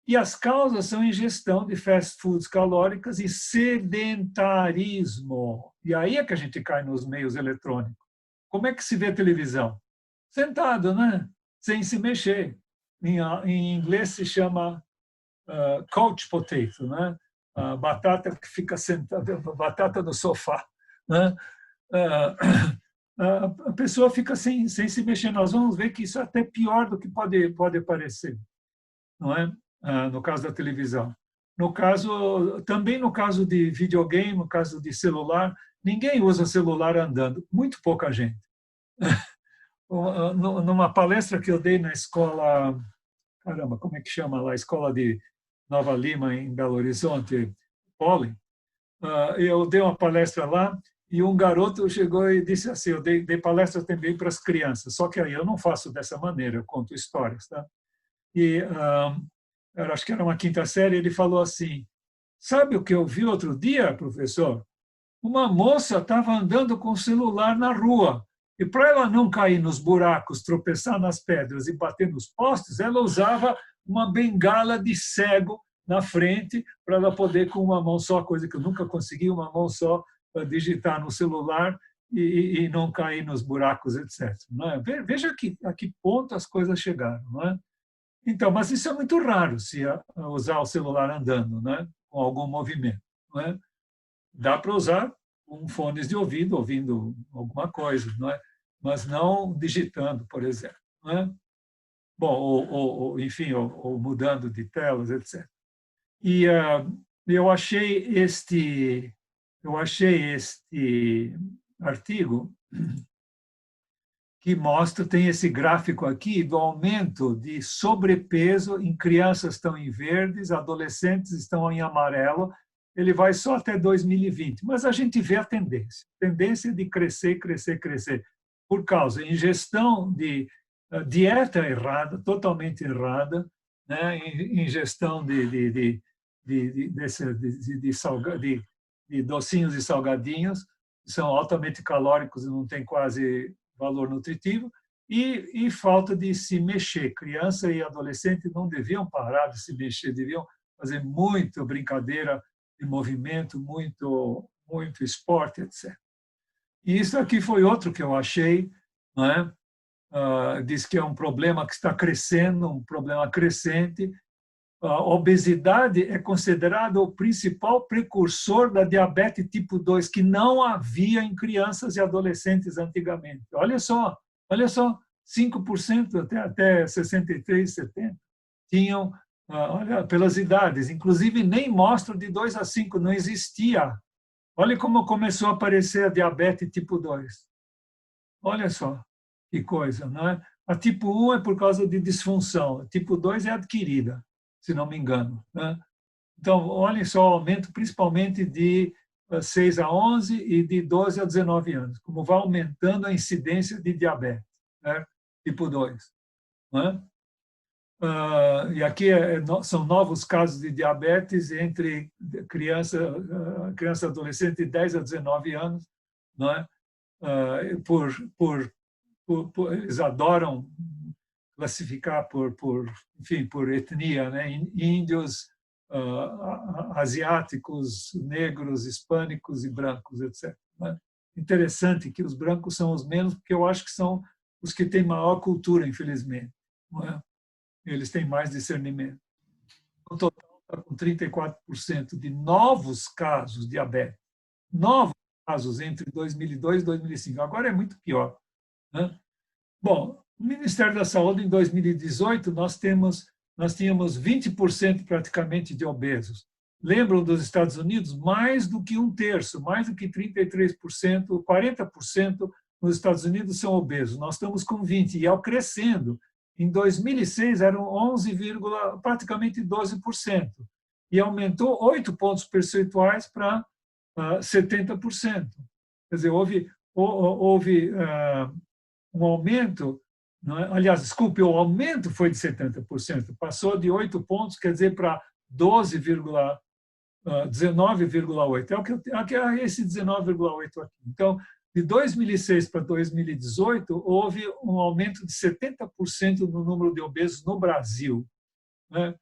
E as causas são ingestão de fast foods calóricas e sedentarismo. E aí é que a gente cai nos meios eletrônicos. Como é que se vê televisão? Sentado, né? Sem se mexer. Em inglês se chama couch potato, né? A batata que fica sentada, batata no sofá, né? A pessoa fica sem se mexer. Nós vamos ver que isso é até pior do que pode parecer, não é? No caso da televisão. Também no caso de videogame, no caso de celular, ninguém usa celular andando, muito pouca gente. Numa palestra que eu dei na escola, caramba, como é que chama lá? Escola de Nova Lima, em Belo Horizonte, Poli, eu dei uma palestra lá e um garoto chegou e disse assim, eu dei palestra também para as crianças, só que aí eu não faço dessa maneira, eu conto histórias, tá? E eu acho que era uma quinta série, ele falou assim, sabe o que eu vi outro dia, professor? Uma moça estava andando com o celular na rua e para ela não cair nos buracos, tropeçar nas pedras e bater nos postes, ela usava uma bengala de cego na frente para ela poder, com uma mão só, coisa que eu nunca consegui, uma mão só, digitar no celular e não cair nos buracos, etc. Não é? Veja a que ponto as coisas chegaram. Não é? Então, mas isso é muito raro, se usar o celular andando, né? Com algum movimento. Não é? Dá para usar com fones de ouvido, ouvindo alguma coisa, não é? Mas não digitando, por exemplo. Não é? Bom, enfim, ou mudando de telas, etc. E eu achei este artigo que mostra, tem esse gráfico aqui do aumento de sobrepeso em crianças estão em verdes, adolescentes estão em amarelo. Ele vai só até 2020, mas a gente vê a tendência de crescer, crescer, crescer, por causa de ingestão de dieta errada, totalmente errada, né? Ingestão de docinhos e salgadinhos, que são altamente calóricos e não tem quase valor nutritivo, e falta de se mexer. Criança e adolescente não deviam parar de se mexer, deviam fazer muita brincadeira de movimento, muito esporte, etc. E isso aqui foi outro que eu achei, não é? Diz que é um problema que está crescendo, um problema crescente. A obesidade é considerada o principal precursor da diabetes tipo 2, que não havia em crianças e adolescentes antigamente. Olha só, 5% até 63, 70 tinham, olha, pelas idades, inclusive nem mostra de 2 a 5, não existia. Olha como começou a aparecer a diabetes tipo 2. Olha só que coisa, não é? A tipo 1 é por causa de disfunção, a tipo 2 é adquirida, se não me engano, né? Então, olhem só o aumento, principalmente de 6 a 11 e de 12 a 19 anos, como vai aumentando a incidência de diabetes, né? Tipo 2. Né? E aqui são novos casos de diabetes entre criança e adolescente de 10 a 19 anos, né? Eles adoram classificar enfim, por etnia, né? Índios, asiáticos, negros, hispânicos e brancos, etc. Né? Interessante que os brancos são os menos, porque eu acho que são os que têm maior cultura, infelizmente. Não é? eles têm mais discernimento. O total está com 34% de novos casos de diabetes. Novos casos entre 2002 e 2005. Agora é muito pior, né? Bom, o Ministério da Saúde, em 2018, nós tínhamos 20% praticamente de obesos. Lembram dos Estados Unidos? Mais do que um terço, mais do que 33%, 40% nos Estados Unidos são obesos. Nós estamos com 20%, e ao crescendo. Em 2006, eram 11, praticamente 12%, e aumentou 8 pontos percentuais para 70%. Quer dizer, houve um aumento, não é? Aliás, desculpe, o aumento foi de 70%, passou de 8 pontos, quer dizer, para 19,8%. É esse 19,8% aqui. Então, de 2006 para 2018, houve um aumento de 70% no número de obesos no Brasil, né?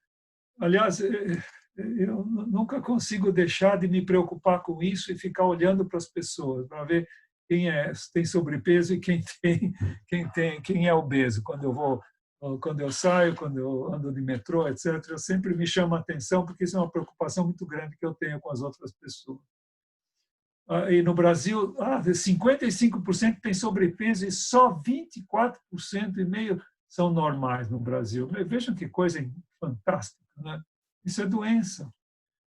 Aliás, eu nunca consigo deixar de me preocupar com isso e ficar olhando para as pessoas, para ver quem tem sobrepeso e quem é obeso. Quando eu saio, quando eu ando de metrô, etc., eu sempre me chama a atenção, porque isso é uma preocupação muito grande que eu tenho com as outras pessoas. E no Brasil, 55% tem sobrepeso e só 24,5% são normais no Brasil. Vejam que coisa fantástica, né? Isso é doença.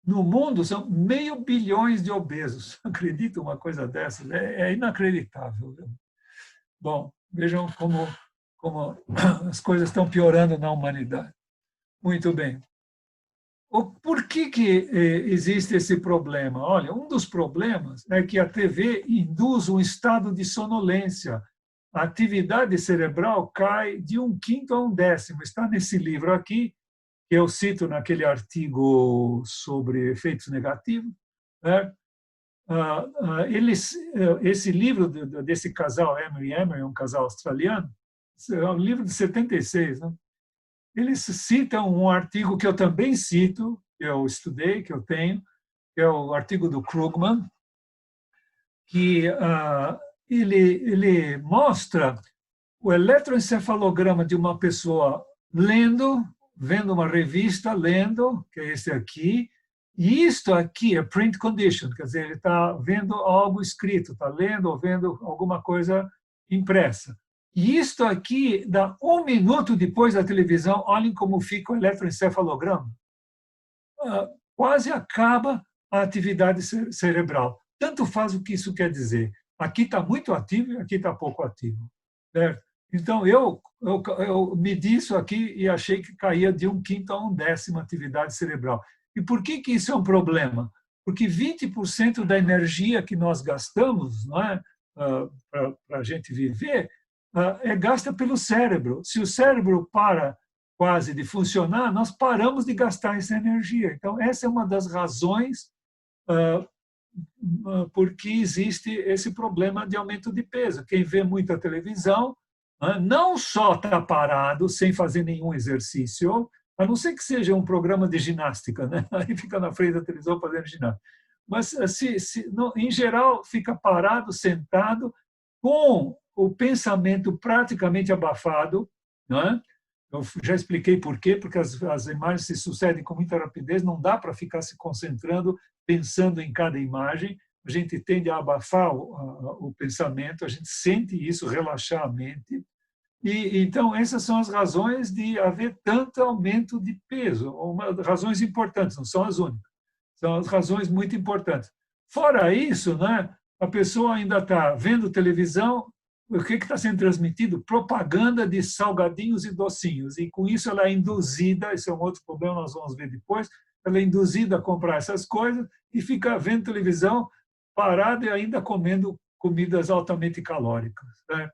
No mundo, são 500 milhões de obesos. Acredita uma coisa dessa? É inacreditável. Bom, vejam como as coisas estão piorando na humanidade. Muito bem. Por que existe esse problema? Olha, um dos problemas é que a TV induz um estado de sonolência. A atividade cerebral cai de 1/5 a 1/10. Está nesse livro aqui, que eu cito naquele artigo sobre efeitos negativos, né? Esse livro desse casal, Emery e Emery, um casal australiano, é um livro de 76, né? Eles citam um artigo que eu também cito, que eu estudei, que eu tenho, que é o artigo do Krugman, que ele mostra o eletroencefalograma de uma pessoa vendo uma revista, lendo, que é esse aqui, e isto aqui é print condition, quer dizer, ele está vendo algo escrito, está lendo ou vendo alguma coisa impressa. E isto aqui dá 1 minuto depois da televisão, olhem como fica o eletroencefalograma. Quase acaba a atividade cerebral. Tanto faz o que isso quer dizer. Aqui está muito ativo e aqui está pouco ativo, certo? Então, eu medi isso aqui e achei que caía de 1/5 a 1/10 atividade cerebral. E por que isso é um problema? Porque 20% da energia que nós gastamos, não é, para a gente viver, é gasta pelo cérebro. Se o cérebro para quase de funcionar, nós paramos de gastar essa energia. Então, essa é uma das razões porque existe esse problema de aumento de peso. Quem vê muita televisão não só está parado, sem fazer nenhum exercício, a não ser que seja um programa de ginástica, né? Aí fica na frente da televisão fazendo ginástica. Mas, em geral, fica parado, sentado, com o pensamento praticamente abafado, não é? Eu já expliquei por quê, porque as imagens se sucedem com muita rapidez, não dá para ficar se concentrando, pensando em cada imagem, a gente tende a abafar o pensamento, a gente sente isso, relaxar a mente. E então, essas são as razões de haver tanto aumento de peso, razões importantes, não são as únicas, são as razões muito importantes. Fora isso, né, a pessoa ainda está vendo televisão, o que está sendo transmitido? Propaganda de salgadinhos e docinhos. E com isso ela é induzida, esse é um outro problema, nós vamos ver depois, ela é induzida a comprar essas coisas e fica vendo televisão parada e ainda comendo comidas altamente calóricas, né?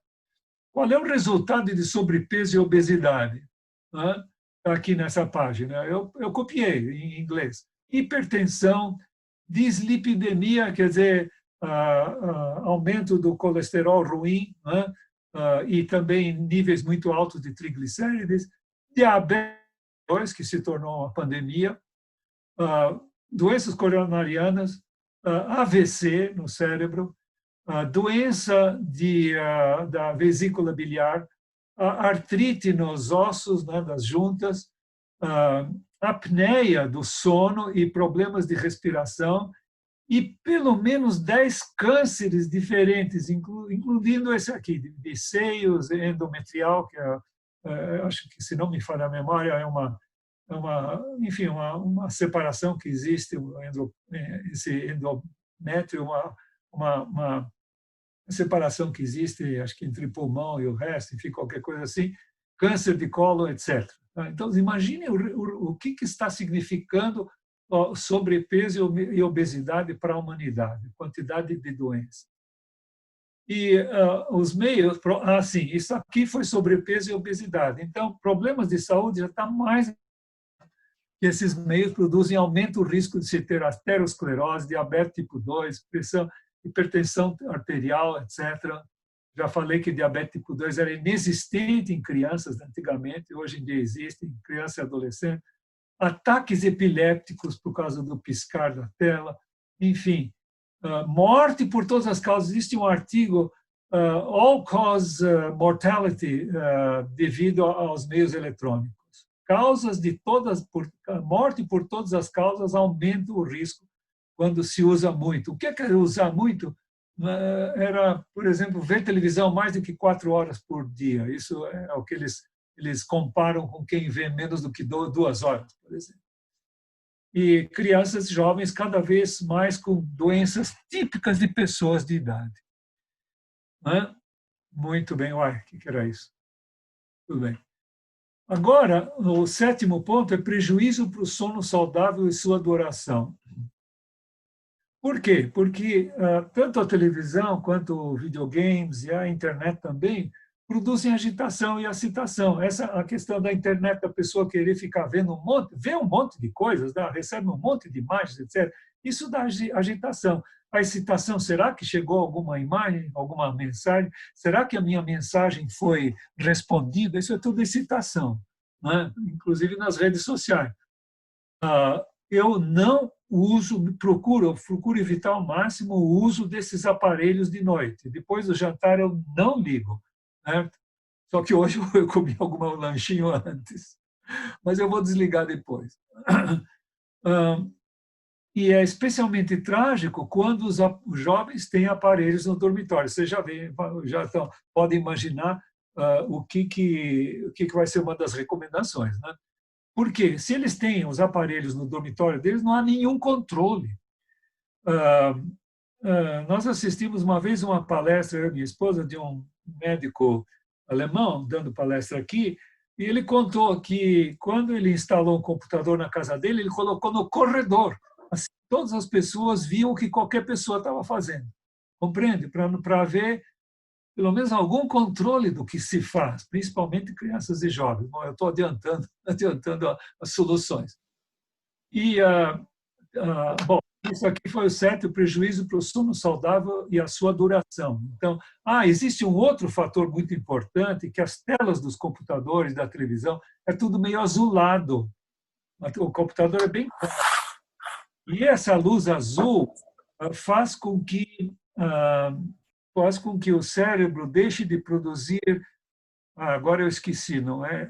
Qual é o resultado de sobrepeso e obesidade? Aqui nessa página. Eu copiei em inglês. Hipertensão, dislipidemia, quer dizer, aumento do colesterol ruim, e também níveis muito altos de triglicérides, diabetes, que se tornou uma pandemia, doenças coronarianas, AVC no cérebro, doença da vesícula biliar, a artrite nos ossos, né, das juntas, apneia do sono e problemas de respiração, e pelo menos 10 cânceres diferentes, incluindo esse aqui, de seios, endometrial, que acho que, se não me falha a memória, enfim, uma separação que existe, esse endométrio, uma separação que existe, acho que entre o pulmão e o resto, enfim, qualquer coisa assim, câncer de colo, etc. Então, imagine o que está significando sobrepeso e obesidade para a humanidade, quantidade de doenças. E os meios, sim, isso aqui foi sobrepeso e obesidade. Então, problemas de saúde já está mais que esses meios produzem, aumenta o risco de se ter arteriosclerose, diabetes tipo 2, pressão, hipertensão arterial, etc. Já falei que diabetes tipo 2 era inexistente em crianças antigamente, hoje em dia existe em criança e adolescente. Ataques epilépticos por causa do piscar da tela, enfim, morte por todas as causas. Existe um artigo, all-cause mortality, devido aos meios eletrônicos. Causas de morte por todas as causas aumenta o risco quando se usa muito. O que é usar muito? Era, por exemplo, ver televisão mais do que 4 horas por dia. Isso é o que eles comparam com quem vê menos do que 2 horas, por exemplo. E crianças jovens cada vez mais com doenças típicas de pessoas de idade. Muito bem, o que era isso? Tudo bem. Agora, o 7º ponto é prejuízo para o sono saudável e sua duração. Por quê? Porque tanto a televisão quanto videogames e a internet também produzem agitação e excitação. A questão da internet, a pessoa querer ficar vendo vê um monte de coisas, né? Recebe um monte de imagens, etc. Isso dá agitação. A excitação, será que chegou alguma imagem, alguma mensagem? Será que a minha mensagem foi respondida? Isso é tudo excitação, né? Inclusive nas redes sociais. Eu não procuro evitar ao máximo o uso desses aparelhos de noite. Depois do jantar eu não ligo. Certo? Só que hoje eu comi algum lanchinho antes, mas eu vou desligar depois. E é especialmente trágico quando os jovens têm aparelhos no dormitório. Vocês já podem imaginar o que vai ser uma das recomendações, né? Porque se eles têm os aparelhos no dormitório deles, não há nenhum controle. Nós assistimos uma vez uma palestra, eu e minha esposa, de um médico alemão, dando palestra aqui, e ele contou que, quando ele instalou um computador na casa dele, ele colocou no corredor. Assim, todas as pessoas viam o que qualquer pessoa estava fazendo. Compreende? Para haver, pelo menos, algum controle do que se faz, principalmente crianças e jovens. Bom, eu estou adiantando as soluções. E, bom, isso aqui foi o 7, o prejuízo para o sono saudável e a sua duração. Então, existe um outro fator muito importante, que as telas dos computadores, da televisão, é tudo meio azulado. O computador é bem claro. E essa luz azul faz com que o cérebro deixe de produzir, agora eu esqueci, não é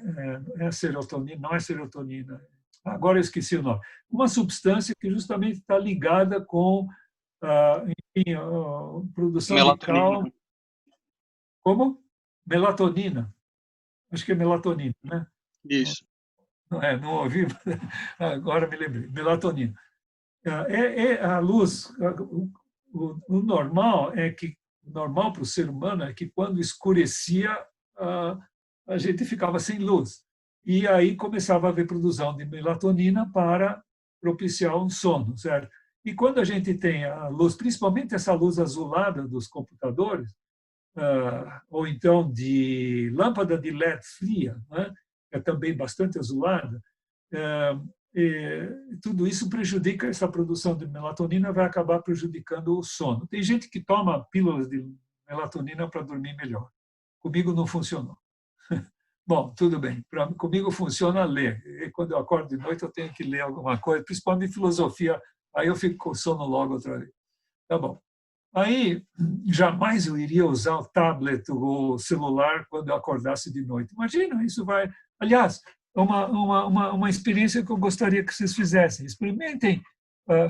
serotonina, não é serotonina, agora eu esqueci o nome, uma substância que justamente está ligada com enfim, a produção melatonina. de cálcio. Como? Melatonina. Acho que é melatonina, né? Isso. Não ouvi, agora me lembrei. Melatonina. A luz, o normal para o ser humano é que, quando escurecia, a gente ficava sem luz. E aí começava a haver produção de melatonina para propiciar um sono, certo? E quando a gente tem a luz, principalmente essa luz azulada dos computadores, ou então de lâmpada de LED fria, né? É também bastante azulada, tudo isso prejudica essa produção de melatonina, vai acabar prejudicando o sono. Tem gente que toma pílulas de melatonina para dormir melhor. Comigo não funcionou. Bom, tudo bem. Comigo funciona ler. E quando eu acordo de noite, eu tenho que ler alguma coisa, principalmente filosofia. Aí eu fico com sono logo outra vez. Tá bom. Aí, jamais eu iria usar o tablet ou o celular quando eu acordasse de noite. Imagina, isso vai... Aliás, é uma experiência que eu gostaria que vocês fizessem. Experimentem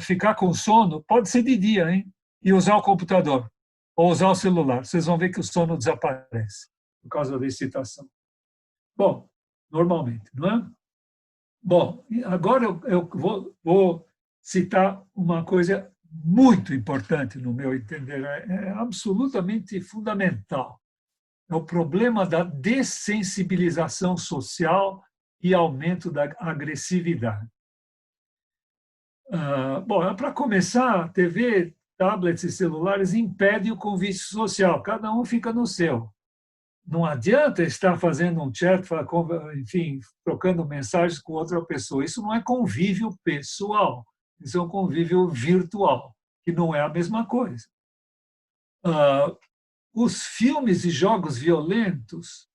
ficar com sono, pode ser de dia, hein? E usar o computador ou usar o celular. Vocês vão ver que o sono desaparece por causa da excitação. Bom, normalmente, não é? Bom, agora eu vou citar uma coisa muito importante, no meu entender, é absolutamente fundamental. É o problema da dessensibilização social e aumento da agressividade. Bom, para começar, TV, tablets e celulares impedem o convívio social, cada um fica no seu. Não adianta estar fazendo um chat, enfim, trocando mensagens com outra pessoa. Isso não é convívio pessoal, isso é um convívio virtual, que não é a mesma coisa. Os filmes e jogos violentos,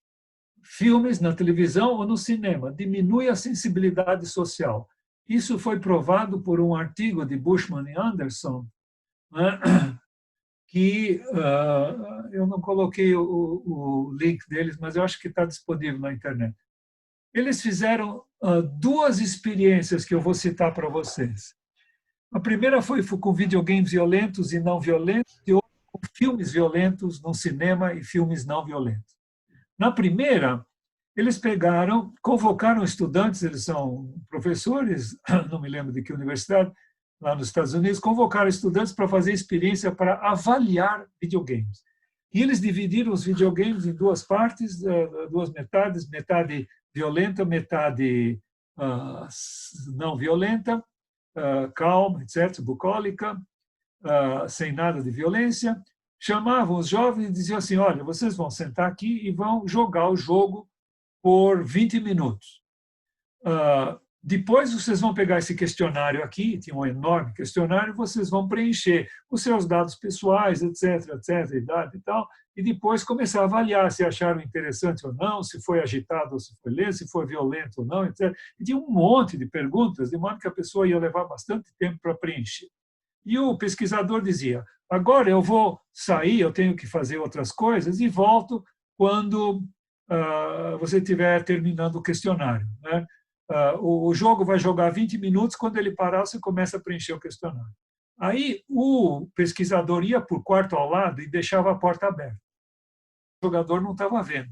filmes na televisão ou no cinema, diminuem a sensibilidade social. Isso foi provado por um artigo de Bushman e Anderson, né, que eu não coloquei o link deles, mas eu acho que está disponível na internet. Eles fizeram duas experiências que eu vou citar para vocês. A primeira foi com videogames violentos e não violentos, e outra com filmes violentos no cinema e filmes não violentos. Na primeira, eles convocaram estudantes, eles são professores, não me lembro de que universidade, lá nos Estados Unidos, convocaram estudantes para fazer experiência para avaliar videogames. E eles dividiram os videogames em duas partes, duas metades, metade violenta, metade não violenta, calma, etc., bucólica, sem nada de violência. Chamavam os jovens e diziam assim, olha, vocês vão sentar aqui e vão jogar o jogo por 20 minutos. Depois vocês vão pegar esse questionário aqui, tinha um enorme questionário, vocês vão preencher os seus dados pessoais, etc., etc., idade e tal, e depois começar a avaliar se acharam interessante ou não, se foi agitado ou se foi lento, se foi violento ou não, etc. E tinha um monte de perguntas, de modo que a pessoa ia levar bastante tempo para preencher. E o pesquisador dizia, agora eu vou sair, eu tenho que fazer outras coisas e volto quando você estiver terminando o questionário, né? O jogo vai jogar 20 minutos, quando ele parar, você começa a preencher o questionário. Aí o pesquisador ia para o quarto ao lado e deixava a porta aberta. O jogador não estava vendo.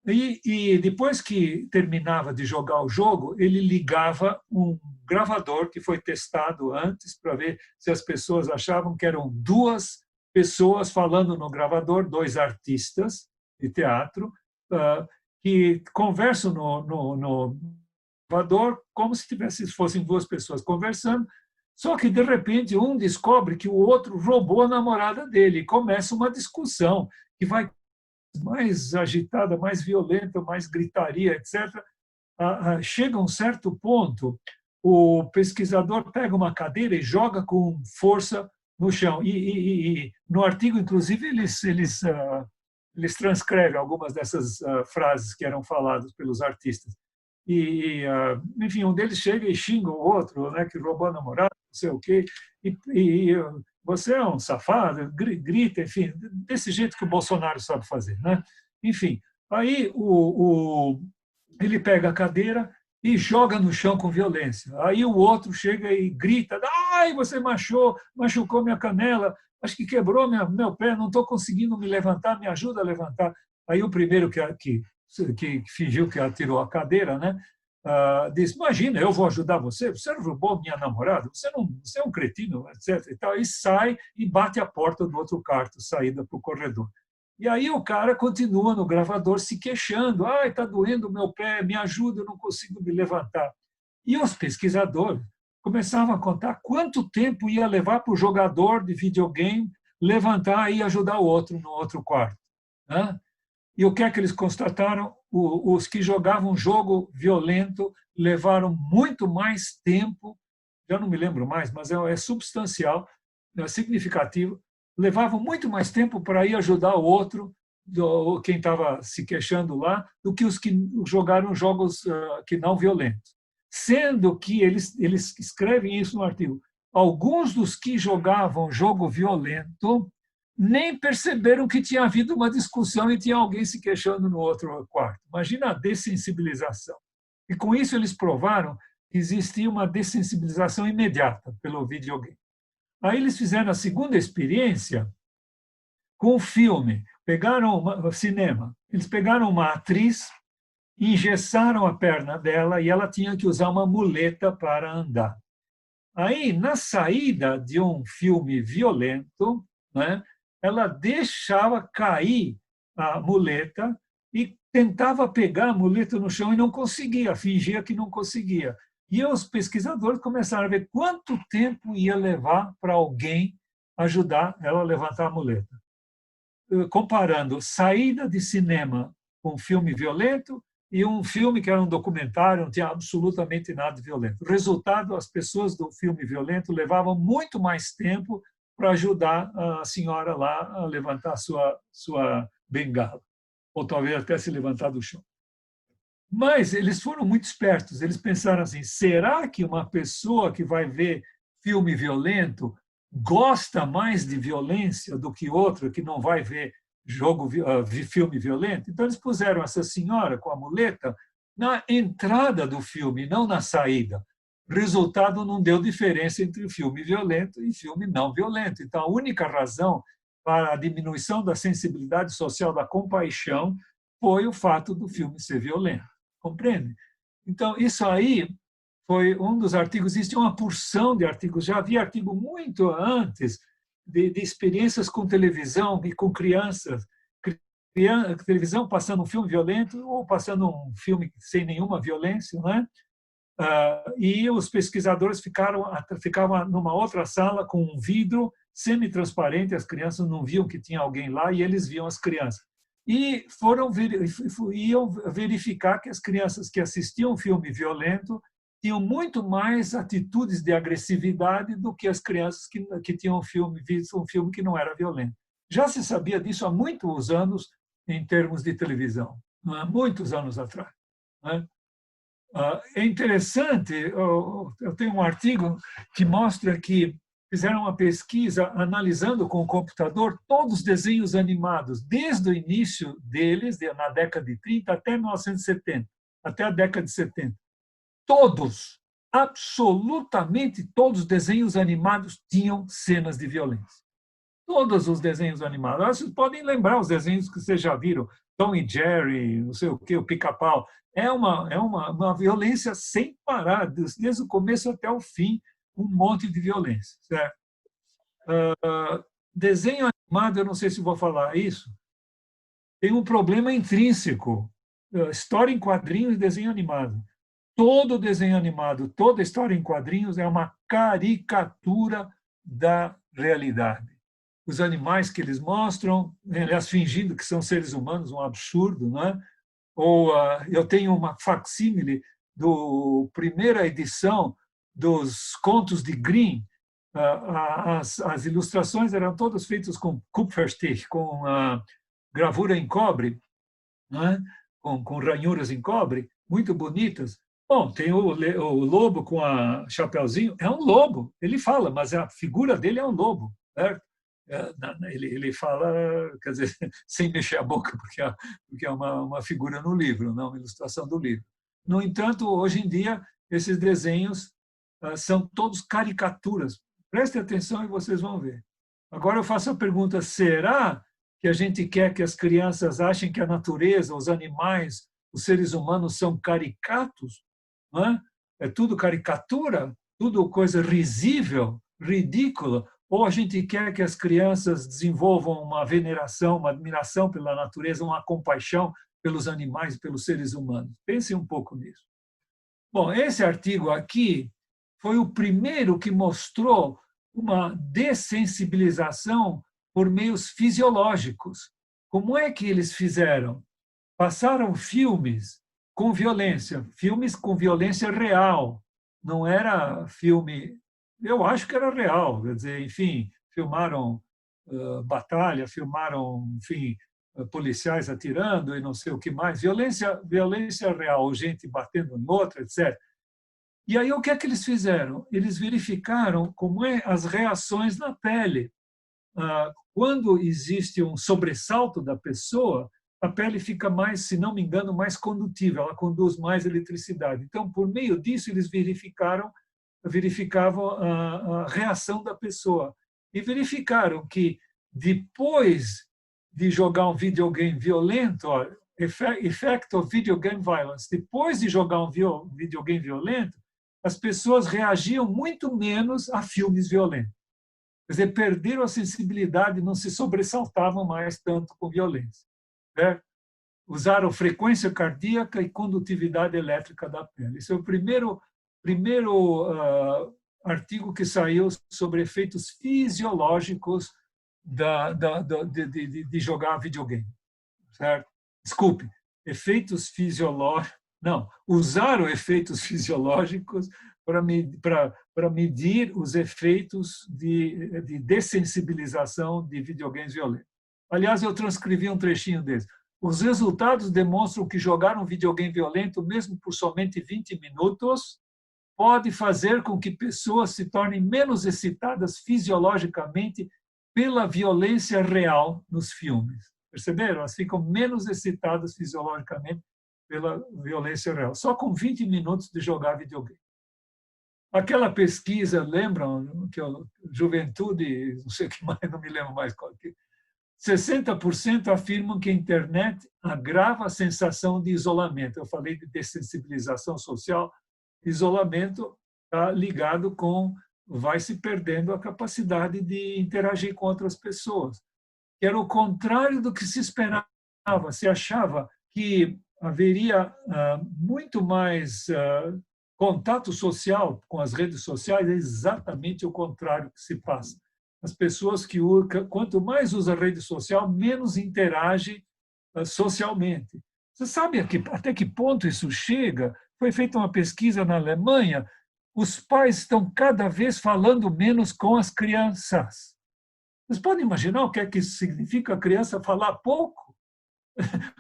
E depois que terminava de jogar o jogo, ele ligava um gravador que foi testado antes para ver se as pessoas achavam que eram duas pessoas falando no gravador, dois artistas de teatro, que conversam no gravador como se fossem duas pessoas conversando, só que, de repente, um descobre que o outro roubou a namorada dele e começa uma discussão que vai mais agitada, mais violenta, mais gritaria, etc. Chega a um certo ponto, o pesquisador pega uma cadeira e joga com força no chão. E no artigo, inclusive, eles transcrevem algumas dessas frases que eram faladas pelos artistas. Enfim, um deles chega e xinga o outro, né, que roubou a namorada, não sei o quê, e você é um safado, grita, enfim, desse jeito que o Bolsonaro sabe fazer, né? Enfim, aí ele pega a cadeira e joga no chão com violência. Aí o outro chega e grita, ai, você machucou minha canela, acho que quebrou meu pé, não estou conseguindo me levantar, me ajuda a levantar. Aí o primeiro que fingiu que atirou a cadeira, né? Diz, imagina, eu vou ajudar você roubou minha namorada, você é um cretino, etc. E, tal, e sai e bate a porta do outro quarto, saída para o corredor. E aí o cara continua no gravador se queixando, está doendo o meu pé, me ajuda, eu não consigo me levantar. E os pesquisadores começavam a contar quanto tempo ia levar para o jogador de videogame levantar e ajudar o outro no outro quarto, né? E o que é que eles constataram? Os que jogavam jogo violento levaram muito mais tempo, já não me lembro mais, mas é substancial, é significativo, levavam muito mais tempo para ir ajudar o outro, quem estava se queixando lá, do que os que jogaram jogos que não violentos. Sendo que eles escrevem isso no artigo. alguns dos que jogavam jogo violento nem perceberam que tinha havido uma discussão e tinha alguém se queixando no outro quarto. Imagina a dessensibilização. E com isso eles provaram que existia uma dessensibilização imediata pelo videogame. Aí eles fizeram a segunda experiência com o filme. Cinema. Eles pegaram uma atriz, engessaram a perna dela e ela tinha que usar uma muleta para andar. Aí, na saída de um filme violento, né, ela deixava cair a muleta e tentava pegar a muleta no chão e não conseguia, fingia que não conseguia. E os pesquisadores começaram a ver quanto tempo ia levar para alguém ajudar ela a levantar a muleta. Comparando saída de cinema com um filme violento e um filme que era um documentário, não tinha absolutamente nada de violento. Resultado, as pessoas do filme violento levavam muito mais tempo para ajudar a senhora lá a levantar sua bengala, ou talvez até se levantar do chão. Mas eles foram muito espertos, eles pensaram assim, será que uma pessoa que vai ver filme violento gosta mais de violência do que outra que não vai ver filme violento? Então eles puseram essa senhora com a muleta na entrada do filme, não na saída. Resultado, não deu diferença entre filme violento e filme não violento. Então a única razão para a diminuição da sensibilidade social da compaixão foi o fato do filme ser violento. Compreende? Então, isso aí foi um dos artigos. Existe uma porção de artigos. Já havia artigo muito antes de experiências com televisão e com crianças. Televisão passando um filme violento ou passando um filme sem nenhuma violência, né? E os pesquisadores ficavam numa outra sala com um vidro semi-transparente. As crianças não viam que tinha alguém lá e eles viam as crianças. E iam verificar que as crianças que assistiam filme violento tinham muito mais atitudes de agressividade do que as crianças que tinham visto um filme que não era violento. Já se sabia disso há muitos anos em termos de televisão, muitos anos atrás. É interessante, eu tenho um artigo que mostra que fizeram uma pesquisa analisando com o computador todos os desenhos animados, desde o início deles, na década de 30 até 1970, até a década de 70. Todos, absolutamente todos os desenhos animados tinham cenas de violência. Todos os desenhos animados. Vocês podem lembrar os desenhos que vocês já viram, Tom e Jerry, não sei o quê, o Pica-Pau. É uma violência sem parar, desde o começo até o fim, um monte de violência. Certo? Desenho animado, eu não sei se vou falar isso, tem um problema intrínseco. História em quadrinhos e desenho animado. Todo desenho animado, toda história em quadrinhos é uma caricatura da realidade. Os animais que eles mostram, aliás, fingindo que são seres humanos, um absurdo, não é? Ou eu tenho uma facsímile da primeira edição dos Contos de Grimm. As ilustrações eram todas feitas com Kupferstich, com gravura em cobre, né? com ranhuras em cobre, muito bonitas. Bom, tem o lobo com a chapeuzinho, é um lobo, ele fala, mas a figura dele é um lobo, certo? Ele fala, quer dizer, sem mexer a boca, porque é uma figura no livro, não uma ilustração do livro. No entanto, hoje em dia, esses desenhos são todos caricaturas. Prestem atenção e vocês vão ver. Agora eu faço a pergunta, será que a gente quer que as crianças achem que a natureza, os animais, os seres humanos são caricatos? Não é? É tudo caricatura? Tudo coisa risível, ridícula? Ou a gente quer que as crianças desenvolvam uma veneração, uma admiração pela natureza, uma compaixão pelos animais e pelos seres humanos? Pensem um pouco nisso. Bom, esse artigo aqui foi o primeiro que mostrou uma dessensibilização por meios fisiológicos. Como é que eles fizeram? Passaram filmes com violência real. Não era filme, eu acho que era real, quer dizer, enfim, filmaram batalha, filmaram, enfim, policiais atirando e não sei o que mais, violência real, gente batendo em outra, etc. E aí o que é que eles fizeram? Eles verificaram como é as reações na pele. Quando existe um sobressalto da pessoa, a pele fica mais, se não me engano, mais condutível, ela conduz mais eletricidade. Então, por meio disso, eles verificavam a reação da pessoa e verificaram que depois de jogar um videogame violento, effect of video game violence, depois de jogar um videogame violento, as pessoas reagiam muito menos a filmes violentos. Quer dizer, perderam a sensibilidade, não se sobressaltavam mais tanto com violência. Certo? Usaram frequência cardíaca e condutividade elétrica da pele. Esse é o primeiro artigo que saiu sobre efeitos fisiológicos de jogar videogame. Certo? Desculpe, efeitos fisiológicos. Não, usaram efeitos fisiológicos para medir os efeitos de dessensibilização de videogames violentos. Aliás, eu transcrevi um trechinho deles. Os resultados demonstram que jogar um videogame violento, mesmo por somente 20 minutos, pode fazer com que pessoas se tornem menos excitadas fisiologicamente pela violência real nos filmes. Perceberam? Elas ficam menos excitadas fisiologicamente pela violência real, só com 20 minutos de jogar videogame. Aquela pesquisa, lembram que a juventude, não sei o que mais, não me lembro mais qual que, 60% afirmam que a internet agrava a sensação de isolamento. Eu falei de dessensibilização social, isolamento está ligado com vai se perdendo a capacidade de interagir com outras pessoas. Que era o contrário do que se esperava. Se achava que haveria muito mais contato social com as redes sociais, é exatamente o contrário que se passa. As pessoas que quanto mais usa a rede social, menos interage socialmente. Você sabe até que ponto isso chega? Foi feita uma pesquisa na Alemanha, os pais estão cada vez falando menos com as crianças. Vocês podem imaginar o que é que isso significa, a criança falar pouco?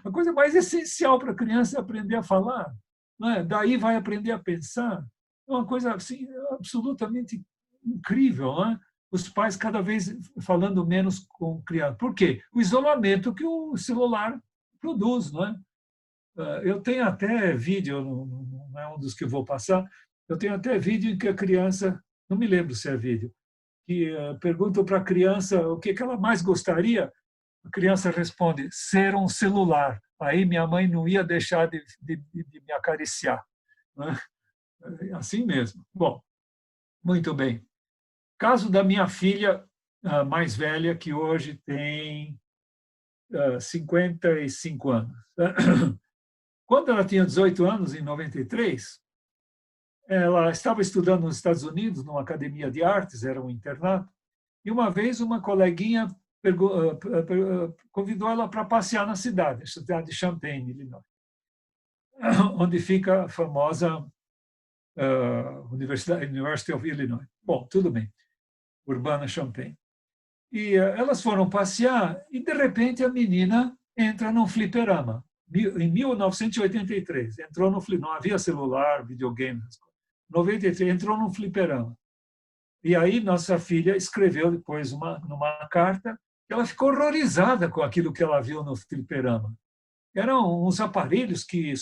A coisa mais essencial para a criança é aprender a falar. Não é? Daí vai aprender a pensar. É uma coisa assim, absolutamente incrível. Não é? Os pais cada vez falando menos com criança. Por quê? O isolamento que o celular produz. Não é? Eu tenho até vídeo, não é um dos que eu vou passar, eu tenho até vídeo em que a criança, não me lembro se é vídeo, que perguntam para a criança o que ela mais gostaria, a criança responde, ser um celular. Aí minha mãe não ia deixar de me acariciar. Né? Assim mesmo. Bom, muito bem. Caso da minha filha mais velha, que hoje tem 55 anos. Quando ela tinha 18 anos, em 93, ela estava estudando nos Estados Unidos, numa academia de artes, era um internato, e uma vez uma coleguinha convidou ela para passear na cidade de Champaign, Illinois, onde fica a famosa University of Illinois. Bom, tudo bem, Urbana-Champaign. E elas foram passear e, de repente, a menina entra num fliperama. Em 1983, entrou no não havia celular, videogame, 93, entrou num fliperama. E aí nossa filha escreveu depois numa carta que ela ficou horrorizada com aquilo que ela viu no fliperama. Eram uns aparelhos que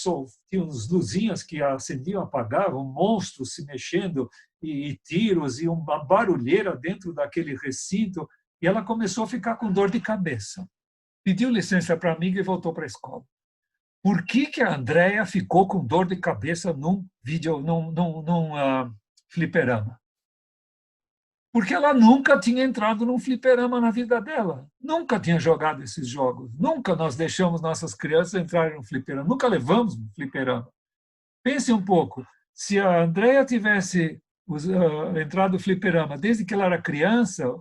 tinham uns luzinhas que acendiam, apagavam, monstros se mexendo e tiros e uma barulheira dentro daquele recinto. E ela começou a ficar com dor de cabeça. Pediu licença para a amiga e voltou para a escola. Por que a Andrea ficou com dor de cabeça num fliperama? Porque ela nunca tinha entrado num fliperama na vida dela. Nunca tinha jogado esses jogos. Nunca nós deixamos nossas crianças entrarem no fliperama. Nunca levamos no fliperama. Pense um pouco. Se a Andrea tivesse entrado no fliperama desde que ela era criança,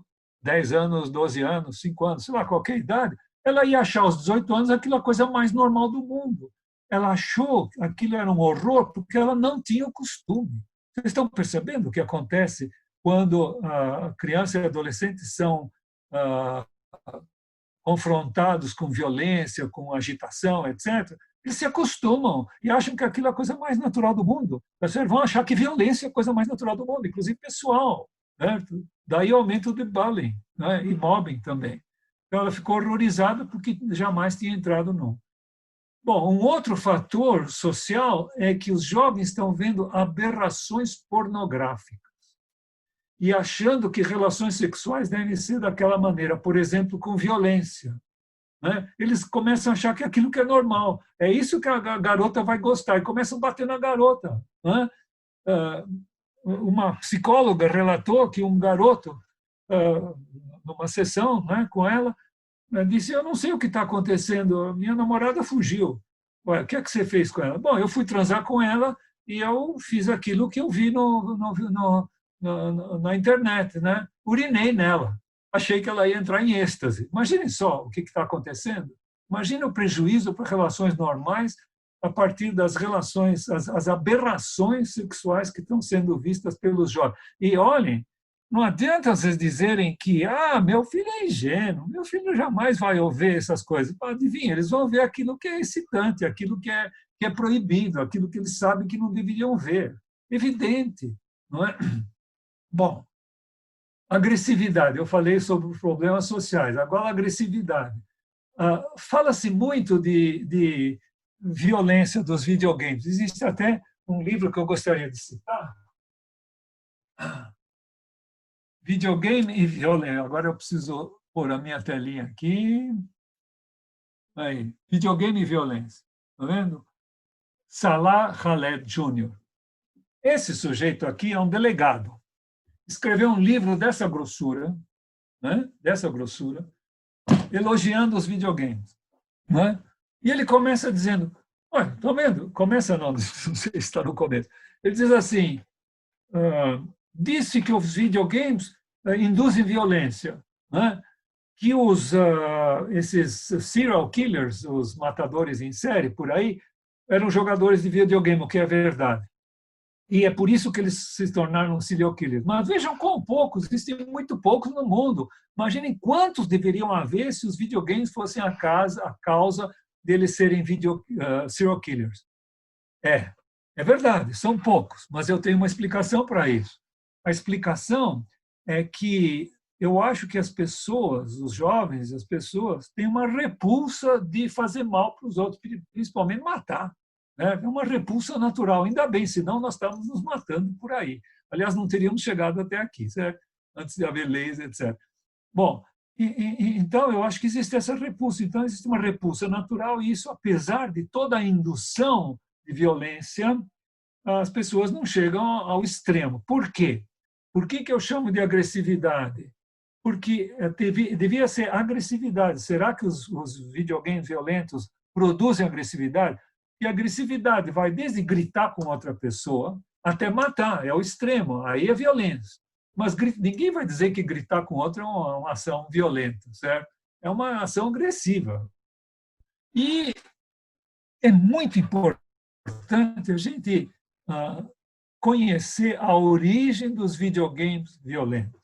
10 anos, 12 anos, 5 anos, sei lá, qualquer idade, ela ia achar aos 18 anos aquilo a coisa mais normal do mundo. Ela achou que aquilo era um horror porque ela não tinha o costume. Vocês estão percebendo o que acontece quando a criança e adolescente são confrontados com violência, com agitação, etc., Eles se acostumam e acham que aquilo é a coisa mais natural do mundo. Eles vão achar que violência é a coisa mais natural do mundo, inclusive pessoal. Certo? Daí o aumento do bullying, né? E mobbing também. Então, ela ficou horrorizada porque jamais tinha entrado num. Bom, um outro fator social é que os jovens estão vendo aberrações pornográficas e achando que relações sexuais devem ser daquela maneira, por exemplo, com violência. Né? Eles começam a achar que aquilo que é normal, é isso que a garota vai gostar, e começam a bater na garota. Né? Uma psicóloga relatou que um garoto, numa sessão, né, com ela, disse: eu não sei o que está acontecendo, minha namorada fugiu. Ué, o que é que você fez com ela? Bom, eu fui transar com ela e eu fiz aquilo que eu vi na internet, né? Urinei nela. Achei que ela ia entrar em êxtase. Imaginem só o que está acontecendo. Imagine o prejuízo para relações normais a partir das relações, as aberrações sexuais que estão sendo vistas pelos jovens. E olhem, não adianta vocês dizerem que meu filho é ingênuo, meu filho jamais vai ouvir essas coisas. Adivinha, eles vão ver aquilo que é excitante, aquilo que é proibido, aquilo que eles sabem que não deveriam ver. Evidente, não é? Bom, agressividade. Eu falei sobre os problemas sociais. Agora, agressividade. Fala-se muito de violência dos videogames. Existe até um livro que eu gostaria de citar. Videogame e violência. Agora eu preciso pôr a minha telinha aqui. Aí, videogame e violência. Está vendo? Salah Khaled Jr. Esse sujeito aqui é um delegado. Escreveu um livro dessa grossura, né? Dessa grossura, elogiando os videogames. Né? E ele começa dizendo, olha, estão vendo? Começa não, não sei se está no começo. Ele diz assim, disse que os videogames induzem violência, né? Que esses serial killers, os matadores em série por aí, eram jogadores de videogame, o que é verdade. E é por isso que eles se tornaram serial killers. Mas vejam quão poucos, existem muito poucos no mundo. Imaginem quantos deveriam haver se os videogames fossem a causa deles serem serial killers. É verdade, são poucos, mas eu tenho uma explicação para isso. A explicação é que eu acho que as pessoas, os jovens, as pessoas, têm uma repulsa de fazer mal para os outros, principalmente matar. É uma repulsa natural, ainda bem, senão nós estávamos nos matando por aí. Aliás, não teríamos chegado até aqui, certo? Antes de haver leis, etc. Bom, então eu acho que existe essa repulsa. Então, existe uma repulsa natural, e isso, apesar de toda a indução de violência, as pessoas não chegam ao extremo. Por quê? Por que eu chamo de agressividade? Porque devia ser agressividade. Será que os videogames violentos produzem agressividade? E a agressividade vai desde gritar com outra pessoa até matar, é o extremo, aí é violência. Mas ninguém vai dizer que gritar com outro é uma ação violenta, certo? É uma ação agressiva. E é muito importante a gente conhecer a origem dos videogames violentos.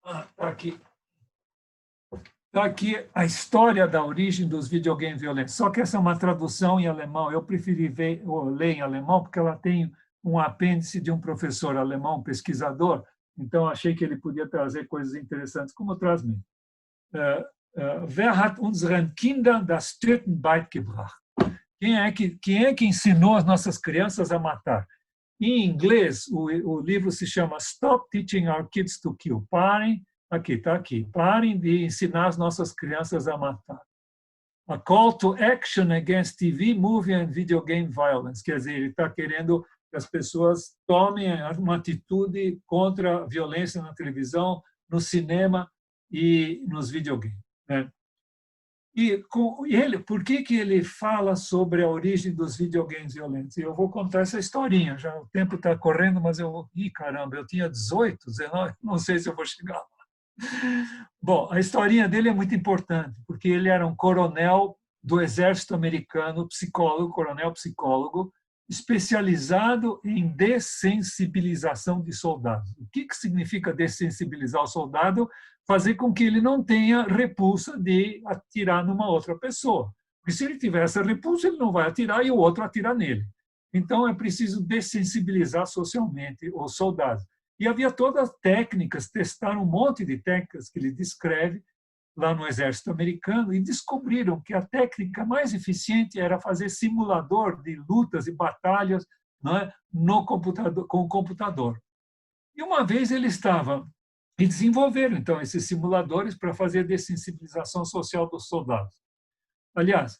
Está aqui. Está aqui a história da origem dos videogames violentos. Só que essa é uma tradução em alemão. Eu preferi ler em alemão porque ela tem um apêndice de um professor alemão, pesquisador. Então, achei que ele podia trazer coisas interessantes, como traz mesmo. Wer hat unseren Kindern das Töten beigebracht? Quem é que ensinou as nossas crianças a matar? Em inglês, o livro se chama Stop Teaching Our Kids to Kill. Parem, aqui, está aqui. Parem de ensinar as nossas crianças a matar. A Call to Action Against TV, Movie and Video Game Violence. Quer dizer, ele está querendo que as pessoas tomem uma atitude contra a violência na televisão, no cinema e nos videogames. Né? E por que ele fala sobre a origem dos videogames violentos? Eu vou contar essa historinha. Já o tempo está correndo, mas caramba, eu tinha 18, 19, não sei se eu vou chegar lá. Bom, a historinha dele é muito importante, porque ele era um coronel do exército americano, psicólogo, coronel psicólogo, especializado em dessensibilização de soldados. O que significa dessensibilizar o soldado? Fazer com que ele não tenha repulsa de atirar numa outra pessoa. Porque se ele tiver essa repulsa, ele não vai atirar e o outro atira nele. Então, é preciso dessensibilizar socialmente os soldados. E havia todas as técnicas, testaram um monte de técnicas que ele descreve lá no exército americano e descobriram que a técnica mais eficiente era fazer simulador de lutas e batalhas, não é, no computador, com o computador. E uma vez ele estava e desenvolveram então esses simuladores para fazer dessensibilização social dos soldados. Aliás,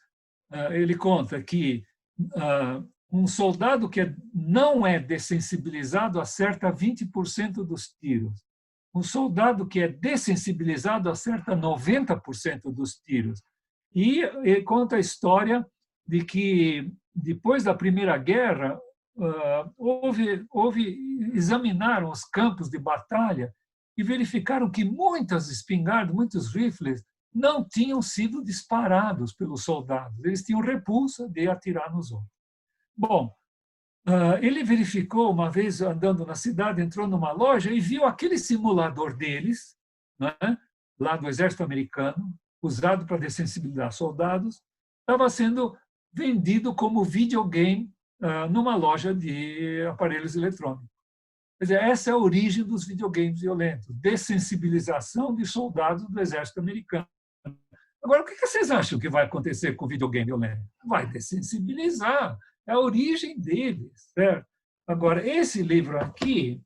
ele conta que um soldado que não é dessensibilizado acerta 20% dos tiros. Um soldado que é dessensibilizado acerta 90% dos tiros. E ele conta a história de que, depois da Primeira Guerra, examinaram os campos de batalha e verificaram que muitas espingardas, muitos rifles, não tinham sido disparados pelos soldados. Eles tinham repulsa de atirar nos outros. Bom, ele verificou uma vez andando na cidade, entrou numa loja e viu aquele simulador deles, né, lá do exército americano, usado para dessensibilizar soldados, estava sendo vendido como videogame numa loja de aparelhos eletrônicos. Quer dizer, essa é a origem dos videogames violentos, dessensibilização de soldados do exército americano. Agora, o que vocês acham que vai acontecer com o videogame violento? Vai dessensibilizar. É a origem deles, certo? Agora, esse livro aqui,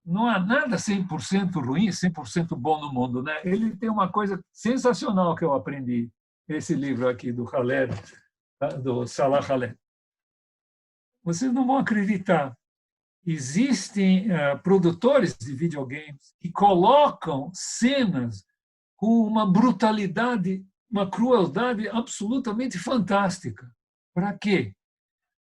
não há nada 100% ruim, 100% bom no mundo, né? Ele tem uma coisa sensacional que eu aprendi, esse livro aqui do Khaled, do Salah Khaled. Vocês não vão acreditar. Existem produtores de videogames que colocam cenas com uma brutalidade, uma crueldade absolutamente fantástica. Para quê?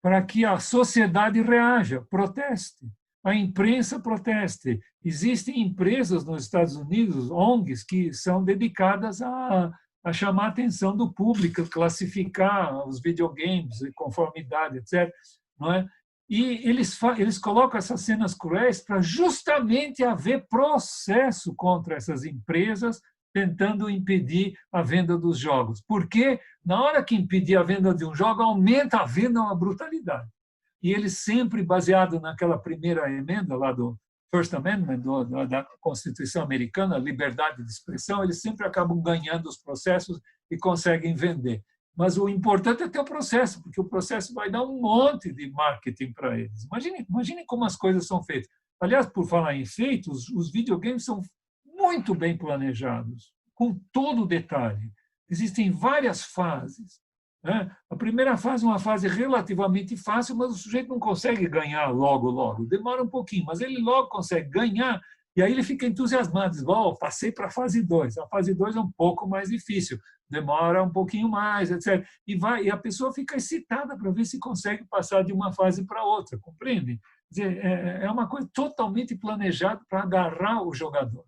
Para que a sociedade reaja, proteste, a imprensa proteste. Existem empresas nos Estados Unidos, ONGs, que são dedicadas a chamar a atenção do público, classificar os videogames, conformidade, etc. Não é? E eles colocam essas cenas cruéis para justamente haver processo contra essas empresas, tentando impedir a venda dos jogos. Porque, na hora que impedir a venda de um jogo, aumenta a venda uma brutalidade. E eles sempre, baseado naquela primeira emenda lá do First Amendment, da Constituição Americana, liberdade de expressão, eles sempre acabam ganhando os processos e conseguem vender. Mas o importante é ter o processo, porque o processo vai dar um monte de marketing para eles. Imagine como as coisas são feitas. Aliás, por falar em feitos, os videogames são muito bem planejados, com todo o detalhe. Existem várias fases. Né? A primeira fase é uma fase relativamente fácil, mas o sujeito não consegue ganhar logo. Demora um pouquinho, mas ele logo consegue ganhar, e aí ele fica entusiasmado, diz, passei para a fase 2. A fase 2 é um pouco mais difícil, demora um pouquinho mais, etc. E a pessoa fica excitada para ver se consegue passar de uma fase para outra, compreende? Quer dizer, é uma coisa totalmente planejada para agarrar o jogador.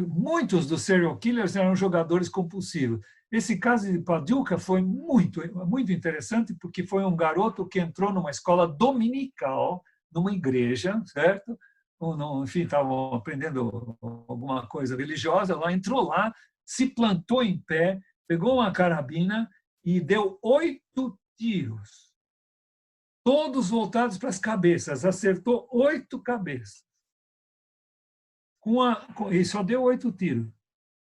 Muitos dos serial killers eram jogadores compulsivos. Esse caso de Paducah foi muito interessante, porque foi um garoto que entrou numa escola dominical, numa igreja, certo? Enfim, estavam aprendendo alguma coisa religiosa, entrou lá, se plantou em pé, pegou uma carabina e deu 8 tiros, todos voltados para as cabeças, acertou 8 cabeças. E só deu 8 tiros.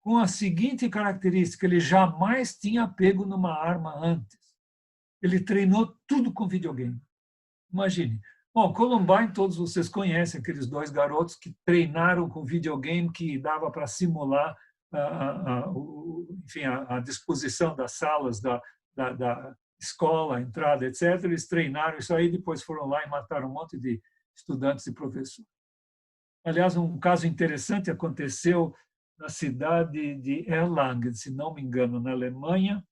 Com a seguinte característica, ele jamais tinha pego numa arma antes. Ele treinou tudo com videogame. Imagine. Bom, Columbine, todos vocês conhecem, aqueles 2 garotos que treinaram com videogame que dava para simular enfim, a disposição das salas da escola, a entrada, etc. Eles treinaram isso aí, depois foram lá e mataram um monte de estudantes e professores. Aliás, um caso interessante aconteceu na cidade de Erlangen, se não me engano, na Alemanha,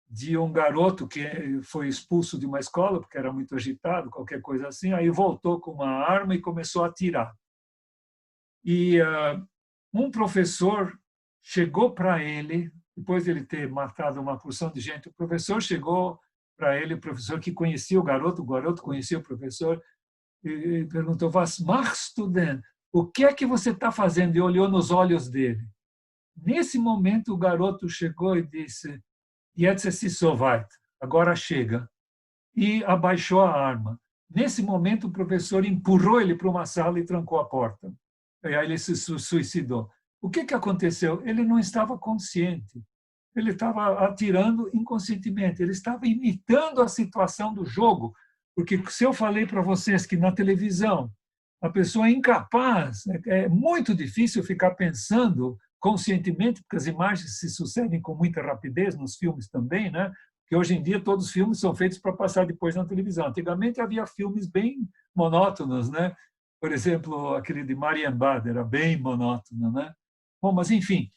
de um garoto que foi expulso de uma escola porque era muito agitado, qualquer coisa assim, aí voltou com uma arma e começou a atirar. E um professor chegou para ele depois de ele ter matado uma porção de gente, o professor chegou para ele, o professor que conhecia o garoto conhecia o professor, e perguntou: Was machst du denn? O que é que você está fazendo? E olhou nos olhos dele. Nesse momento, o garoto chegou e disse: Jetzt ist es soweit, agora chega. E abaixou a arma. Nesse momento, o professor empurrou ele para uma sala e trancou a porta. E aí ele se suicidou. O que aconteceu? Ele não estava consciente. Ele estava atirando inconscientemente. Ele estava imitando a situação do jogo. Porque se eu falei para vocês que na televisão a pessoa é incapaz, é muito difícil ficar pensando conscientemente, porque as imagens se sucedem com muita rapidez, nos filmes também, né? Que hoje em dia todos os filmes são feitos para passar depois na televisão. Antigamente havia filmes bem monótonos, né? Por exemplo, aquele de Marienbad era bem monótono, né? Bom, mas enfim,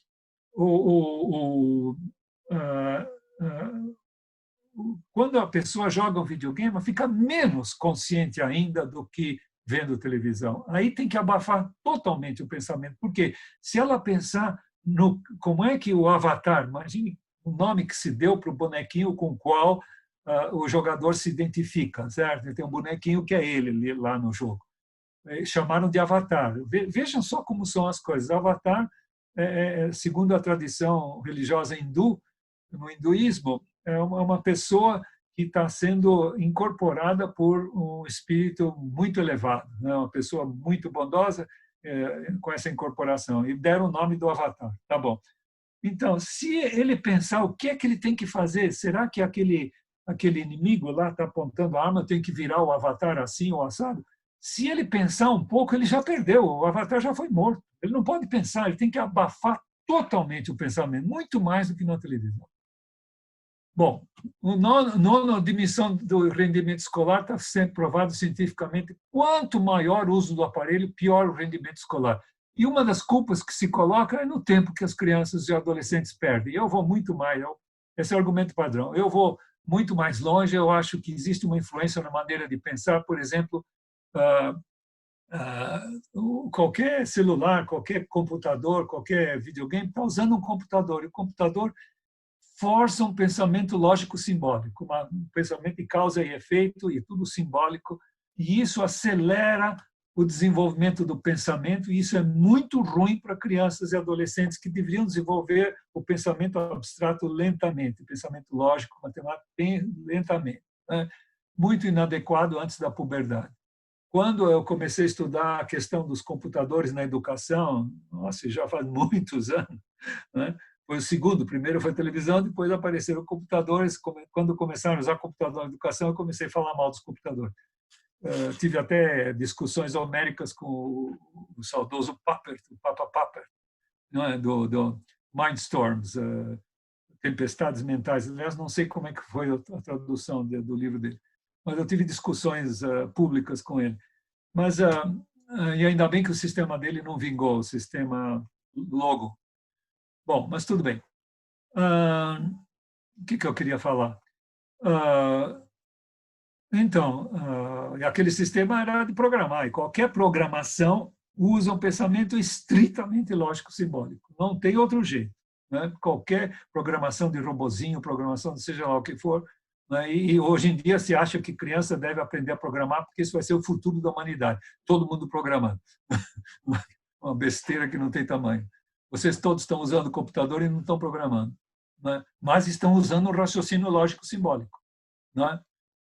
quando a pessoa joga um videogame, ela fica menos consciente ainda do que vendo televisão. Aí tem que abafar totalmente o pensamento, porque se ela pensar no como é que o avatar, imagine o nome que se deu para o bonequinho com o qual o jogador se identifica, certo? Ele tem um bonequinho que é ele lá no jogo. Chamaram de avatar. Vejam só como são as coisas. Avatar, segundo a tradição religiosa hindu, no hinduísmo, é uma pessoa que está sendo incorporada por um espírito muito elevado, né? Uma pessoa muito bondosa com essa incorporação. E deram o nome do avatar. Tá bom. Então, se ele pensar o que é que ele tem que fazer, será que aquele inimigo lá está apontando a arma, tem que virar o avatar assim ou assado? Se ele pensar um pouco, ele já perdeu, o avatar já foi morto. Ele não pode pensar, ele tem que abafar totalmente o pensamento, muito mais do que na televisão. Bom, a nona dimensão do rendimento escolar está sendo provado cientificamente. Quanto maior o uso do aparelho, pior o rendimento escolar. E uma das culpas que se coloca é no tempo que as crianças e adolescentes perdem. Eu vou muito mais, esse é o argumento padrão. Eu vou muito mais longe, eu acho que existe uma influência na maneira de pensar. Por exemplo, qualquer celular, qualquer computador, qualquer videogame está usando um computador. E o computador força um pensamento lógico-simbólico, um pensamento de causa e efeito e tudo simbólico, e isso acelera o desenvolvimento do pensamento, e isso é muito ruim para crianças e adolescentes que deveriam desenvolver o pensamento abstrato lentamente, o pensamento lógico, matemático, bem lentamente, né? Muito inadequado antes da puberdade. Quando eu comecei a estudar a questão dos computadores na educação, nossa, já faz muitos anos, né? Foi o segundo, primeiro foi a televisão, depois apareceram computadores. Quando começaram a usar computador na educação, eu comecei a falar mal dos computadores. Tive até discussões homéricas com o saudoso Papert, o Papa Papert, não é? do Mindstorms, Tempestades Mentais. Aliás, não sei como é que foi a tradução do livro dele, mas eu tive discussões públicas com ele. Mas e ainda bem que o sistema dele não vingou, o sistema Logo. Bom, mas tudo bem. O que eu queria falar? Então, aquele sistema era de programar, e qualquer programação usa um pensamento estritamente lógico-simbólico. Não tem outro jeito, né? Qualquer programação de robozinho, programação de seja lá o que for, né? E hoje em dia se acha que criança deve aprender a programar porque isso vai ser o futuro da humanidade. Todo mundo programando. Uma besteira que não tem tamanho. Vocês todos estão usando o computador e não estão programando, né? Mas estão usando o raciocínio lógico-simbólico, né?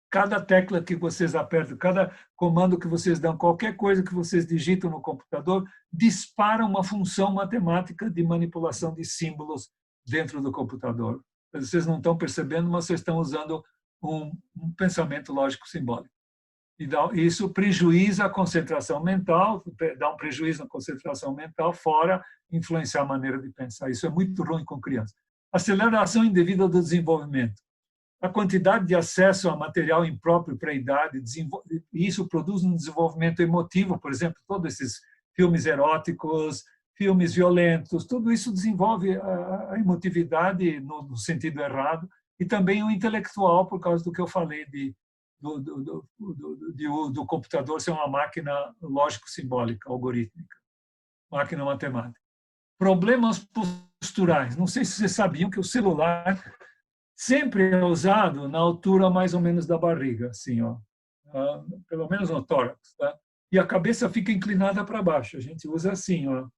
Cada tecla que vocês apertam, cada comando que vocês dão, qualquer coisa que vocês digitam no computador, dispara uma função matemática de manipulação de símbolos dentro do computador. Vocês não estão percebendo, mas vocês estão usando um pensamento lógico-simbólico. E isso prejuíza a concentração mental, dá um prejuízo na concentração mental, fora influenciar a maneira de pensar. Isso é muito ruim com crianças. Aceleração indevida do desenvolvimento. A quantidade de acesso a material impróprio para a idade, isso produz um desenvolvimento emotivo, por exemplo, todos esses filmes eróticos, filmes violentos, tudo isso desenvolve a emotividade no sentido errado, e também o intelectual, por causa do que eu falei do computador ser uma máquina lógico-simbólica, algorítmica, máquina matemática. problemas posturais. Não sei se vocês sabiam que o celular sempre é usado na altura mais ou menos da barriga, assim, ó, pelo menos no tórax, tá? E a cabeça fica inclinada para baixo. A gente usa assim, ó. A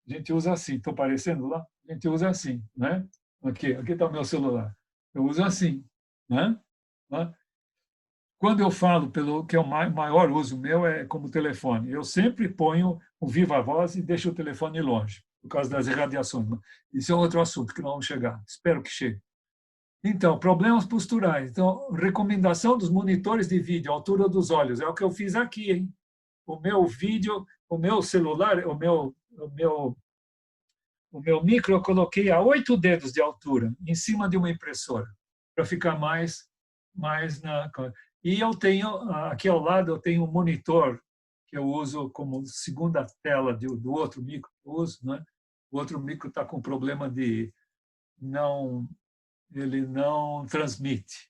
gente usa assim. Estou aparecendo lá? A gente usa assim, né? Aqui está o meu celular. Eu uso assim, né? Quando eu falo pelo que é o maior uso meu é como telefone. Eu sempre ponho o viva voz e deixo o telefone longe por causa das irradiações. Isso é outro assunto que não vamos chegar. Espero que chegue. Então, problemas posturais. Então, recomendação dos monitores de vídeo, altura dos olhos, é o que eu fiz aqui, hein? O meu vídeo, o meu celular, o meu micro eu coloquei a 8 dedos de altura, em cima de uma impressora, para ficar mais na... E eu tenho, aqui ao lado, eu tenho um monitor que eu uso como segunda tela do outro micro que eu uso, né? O outro micro está com problema de ele não transmite.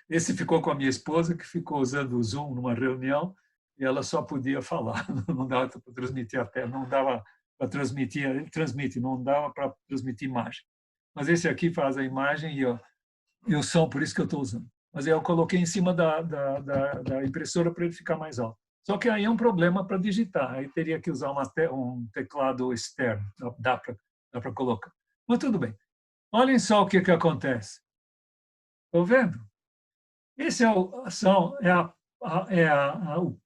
Esse ficou com a minha esposa, que ficou usando o Zoom numa reunião, e ela só podia falar, não dava para transmitir a tela, não dava para transmitir, ele transmite, não dava para transmitir imagem. Mas esse aqui faz a imagem e o som, por isso que eu estou usando. Mas eu coloquei em cima da impressora para ele ficar mais alto. Só que aí é um problema para digitar, aí teria que usar um teclado externo, dá para colocar. Mas tudo bem. Olhem só o que acontece. Estão vendo? Esse o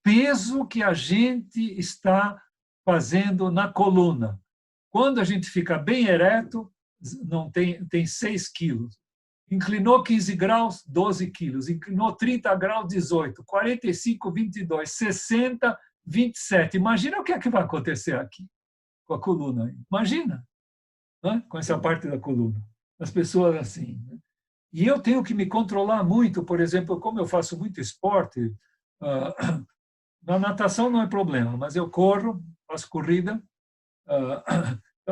peso que a gente está fazendo na coluna. Quando a gente fica bem ereto, não tem 6 quilos. Inclinou 15 graus, 12 quilos. Inclinou 30 graus, 18. 45, 22. 60, 27. Imagina o que é que vai acontecer aqui com a coluna. Imagina, né? Com essa parte da coluna. As pessoas assim. Né? E eu tenho que me controlar muito, por exemplo, como eu faço muito esporte, na natação não é problema, mas eu corro, faço corrida.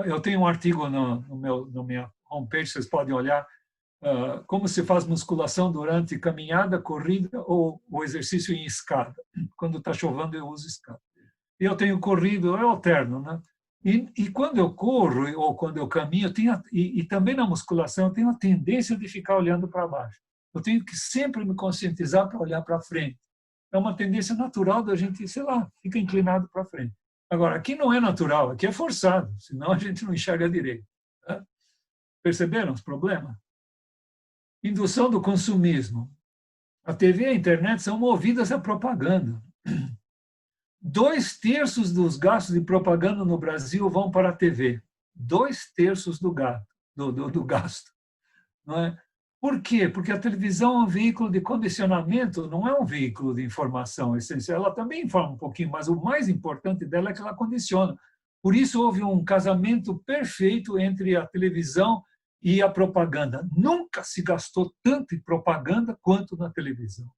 Eu tenho um artigo no minha homepage, vocês podem olhar, como se faz musculação durante caminhada, corrida ou exercício em escada. Quando está chovendo, eu uso escada. E eu tenho corrido, eu alterno, né? E quando eu corro ou quando eu caminho, e também na musculação, eu tenho a tendência de ficar olhando para baixo. Eu tenho que sempre me conscientizar para olhar para frente. É uma tendência natural da gente, sei lá, fica inclinado para frente. Agora, aqui não é natural, aqui é forçado, senão a gente não enxerga direito. Tá? Perceberam os problemas? Indução do consumismo. A TV e a internet são movidas à propaganda. 2/3 dos gastos de propaganda no Brasil vão para a TV. 2/3 do gasto. Não é? Por quê? Porque a televisão é um veículo de condicionamento, não é um veículo de informação essencial. Ela também informa um pouquinho, mas o mais importante dela é que ela condiciona. Por isso houve um casamento perfeito entre a televisão e a propaganda. Nunca se gastou tanto em propaganda quanto na televisão.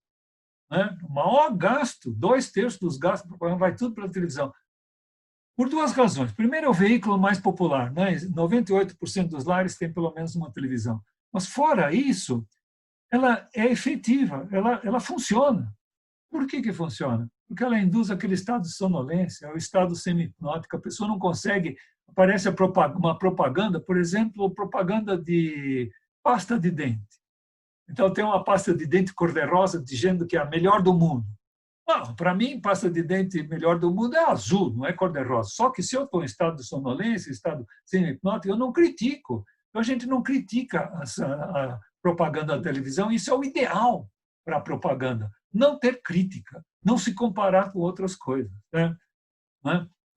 Né? O maior gasto, 2/3 dos gastos de propaganda vai tudo para a televisão. Por 2 razões. Primeiro, é o veículo mais popular. Né? 98% dos lares tem pelo menos uma televisão. Mas, fora isso, ela é efetiva, ela funciona. Por que funciona? Porque ela induz aquele estado de sonolência, o estado semi-hipnótico. A pessoa não consegue. Aparece uma propaganda, por exemplo, propaganda de pasta de dente. Então, tem uma pasta de dente cor-de-rosa dizendo que é a melhor do mundo. Para mim, pasta de dente melhor do mundo é azul, não é cor-de-rosa. Só que se eu estou em estado de sonolência, estado semi-hipnótico, eu não critico. Então, a gente não critica a propaganda da televisão. Isso é o ideal para a propaganda. Não ter crítica, não se comparar com outras coisas. Né?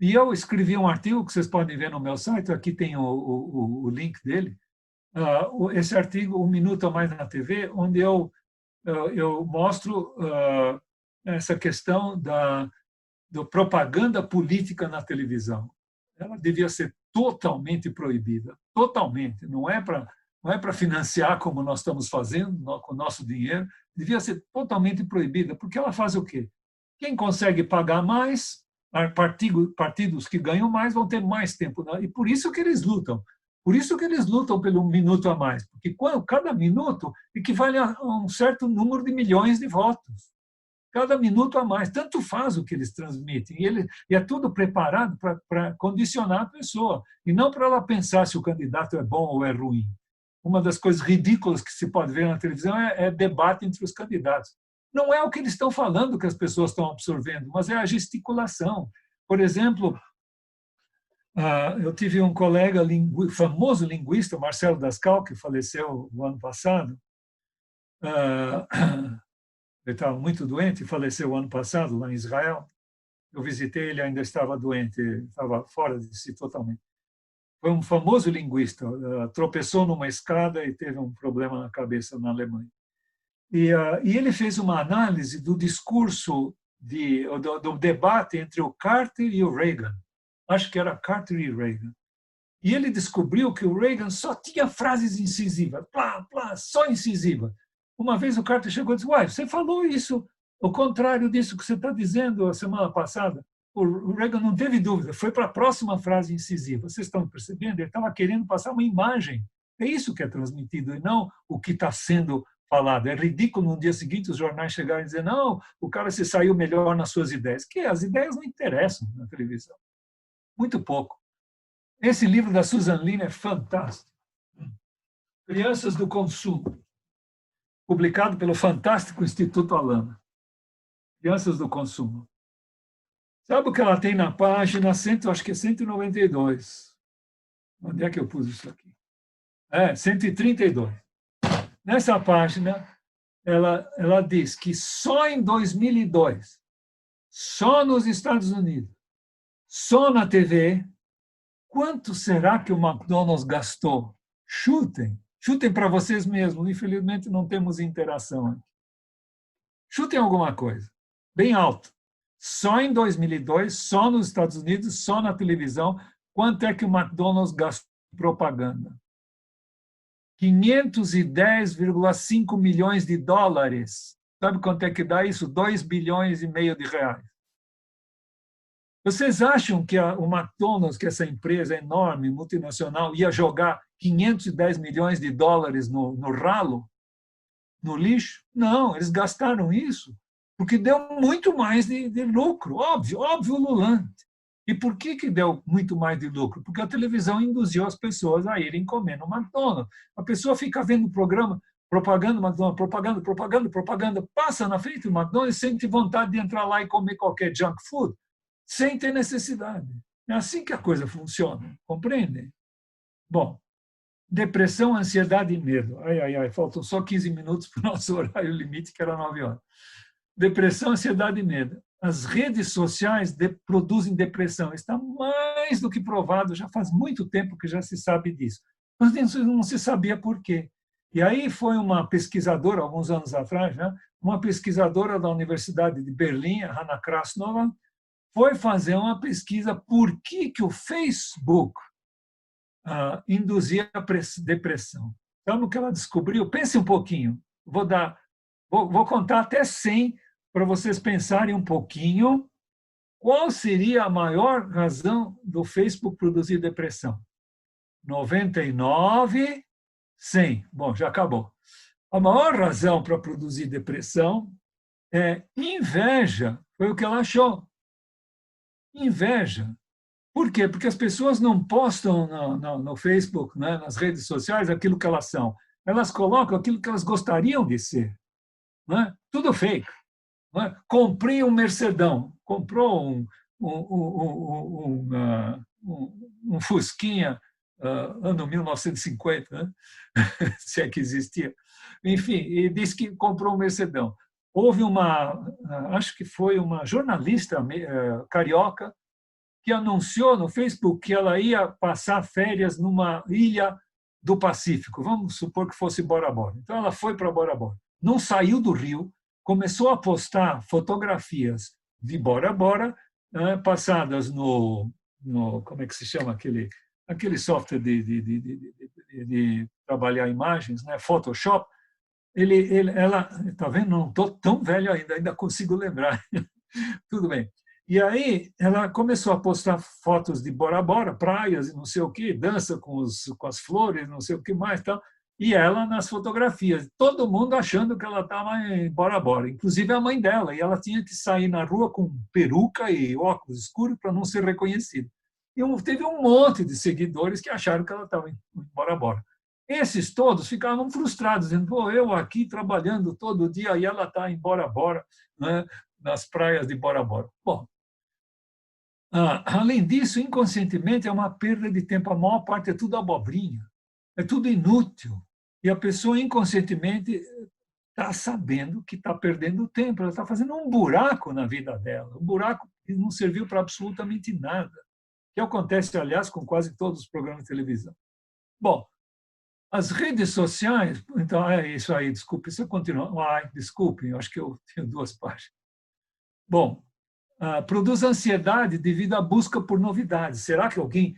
E eu escrevi um artigo que vocês podem ver no meu site, aqui tem o link dele, esse artigo, 1 Minuto a Mais na TV, onde eu mostro essa questão da propaganda política na televisão. Ela devia ser totalmente proibida, totalmente. Não é para financiar como nós estamos fazendo com o nosso dinheiro, devia ser totalmente proibida, porque ela faz o quê? Quem consegue pagar mais, partidos que ganham mais vão ter mais tempo, e por isso que eles lutam. Por isso que eles lutam pelo 1 minuto a mais, porque cada minuto equivale a um certo número de milhões de votos. cada minuto a mais. Tanto faz o que eles transmitem. E é tudo preparado para condicionar a pessoa, e não para ela pensar se o candidato é bom ou é ruim. Uma das coisas ridículas que se pode ver na televisão é debate entre os candidatos. Não é o que eles estão falando que as pessoas estão absorvendo, mas é a gesticulação. Por exemplo, eu tive um colega, famoso linguista, Marcelo Dascal, que faleceu no ano passado. Ele estava muito doente, faleceu o ano passado lá em Israel. Eu visitei, ele ainda estava doente, estava fora de si totalmente. Foi um famoso linguista, tropeçou numa escada e teve um problema na cabeça na Alemanha. E ele fez uma análise do discurso, do debate entre o Carter e o Reagan. Acho que era Carter e Reagan. E ele descobriu que o Reagan só tinha frases incisivas, plá, plá, só incisiva. Uma vez o Carter chegou e disse: "Uai, você falou isso, o contrário disso que você está dizendo a semana passada." O Reagan não teve dúvida, foi para a próxima frase incisiva. Vocês estão percebendo? Ele estava querendo passar uma imagem. É isso que é transmitido, e não o que está sendo falado. É ridículo no dia seguinte os jornais chegarem e dizer: "Não, o cara se saiu melhor nas suas ideias." Que as ideias não interessam na televisão. Muito pouco. Esse livro da Susan Lin é fantástico. Crianças do Consumo, publicado pelo fantástico Instituto Alana. Crianças do Consumo. Sabe o que ela tem na página 100, acho que é 192. Onde é que eu pus isso aqui? 132. Nessa página, ela diz que só em 2002, só nos Estados Unidos, só na TV, quanto será que o McDonald's gastou? Chutem. Chutem para vocês mesmos. Infelizmente, não temos interação aqui. Chutem alguma coisa. Bem alto. Só em 2002, só nos Estados Unidos, só na televisão, quanto é que o McDonald's gastou em propaganda? 510,5 milhões de dólares. Sabe quanto é que dá isso? 2 bilhões e meio de reais. Vocês acham que o McDonald's, que essa empresa enorme, multinacional, ia jogar 510 milhões de dólares no ralo, no lixo? Não, eles gastaram isso porque deu muito mais de lucro, óbvio, ululante. E por que deu muito mais de lucro? Porque a televisão induziu as pessoas a irem comer no McDonald's. A pessoa fica vendo o programa, propaganda, McDonald's, propaganda, passa na frente do McDonald's e sente vontade de entrar lá e comer qualquer junk food, sem ter necessidade. É assim que a coisa funciona, compreendem? Bom, depressão, ansiedade e medo. Faltam só 15 minutos para o nosso horário limite, que era 9 horas. Depressão, ansiedade e medo. As redes sociais produzem depressão. Está mais do que provado, já faz muito tempo que já se sabe disso. Mas não se sabia por quê. E aí foi uma pesquisadora, alguns anos atrás, né, uma pesquisadora da Universidade de Berlim, a Hanna Krasnova, foi fazer uma pesquisa por que o Facebook induzia a depressão. Então, o que ela descobriu, pense um pouquinho, vou contar até 100 para vocês pensarem um pouquinho qual seria a maior razão do Facebook produzir depressão. 99, 100. Bom, já acabou. A maior razão para produzir depressão é inveja, foi o que ela achou. Inveja. Por quê? Porque as pessoas não postam no Facebook, né, nas redes sociais, aquilo que elas são. Elas colocam aquilo que elas gostariam de ser. Né? Tudo fake. Né? Comprei um Mercedão. Comprou um Fusquinha, ano 1950, né? Se é que existia. Enfim, e disse que comprou um Mercedão. Houve acho que foi uma jornalista carioca, que anunciou no Facebook que ela ia passar férias numa ilha do Pacífico. Vamos supor que fosse Bora Bora. Então, ela foi para Bora Bora. Não saiu do Rio, começou a postar fotografias de Bora Bora, passadas no como é que se chama aquele software de trabalhar imagens, né? Photoshop. Ela, está vendo? Não estou tão velho ainda consigo lembrar. Tudo bem. E aí ela começou a postar fotos de Bora Bora, praias e não sei o quê, dança com as flores, não sei o que mais, tal. e ela nas fotografias. Todo mundo achando que ela estava em Bora Bora, inclusive a mãe dela, e ela tinha que sair na rua com peruca e óculos escuros para não ser reconhecida. E teve um monte de seguidores que acharam que ela estava em Bora Bora. Esses todos ficavam frustrados, dizendo: pô, eu aqui trabalhando todo dia e ela está em Bora Bora, né, nas praias de Bora Bora. Bom, além disso, inconscientemente é uma perda de tempo. A maior parte é tudo abobrinha, é tudo inútil. E a pessoa inconscientemente está sabendo que está perdendo tempo, ela está fazendo um buraco na vida dela, um buraco que não serviu para absolutamente nada, que acontece, aliás, com quase todos os programas de televisão. Bom, as redes sociais, então é isso aí, desculpe, se eu continuar, desculpe, eu acho que eu tenho duas páginas. Bom, produz ansiedade devido à busca por novidades. Será que alguém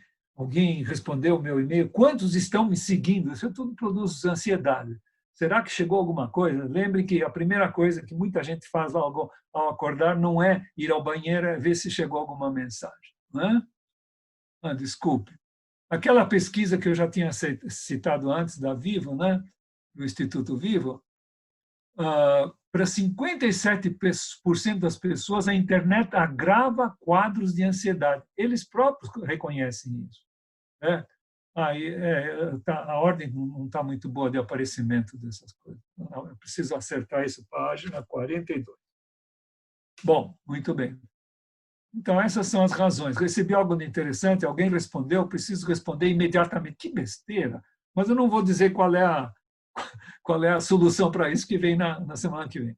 respondeu o meu e-mail? Quantos estão me seguindo? Isso tudo produz ansiedade. Será que chegou alguma coisa? Lembre que a primeira coisa que muita gente faz ao acordar não é ir ao banheiro, é ver se chegou alguma mensagem. Não é? Desculpe. Aquela pesquisa que eu já tinha citado antes, da Vivo, né? Do Instituto Vivo, para 57% das pessoas, a internet agrava quadros de ansiedade. Eles próprios reconhecem isso. Né? A ordem não está muito boa de aparecimento dessas coisas. Eu preciso acertar isso, página 42. Bom, muito bem. Então, essas são as razões. Recebi algo de interessante, alguém respondeu, preciso responder imediatamente. Que besteira! Mas eu não vou dizer qual é a solução para isso, que vem na semana que vem.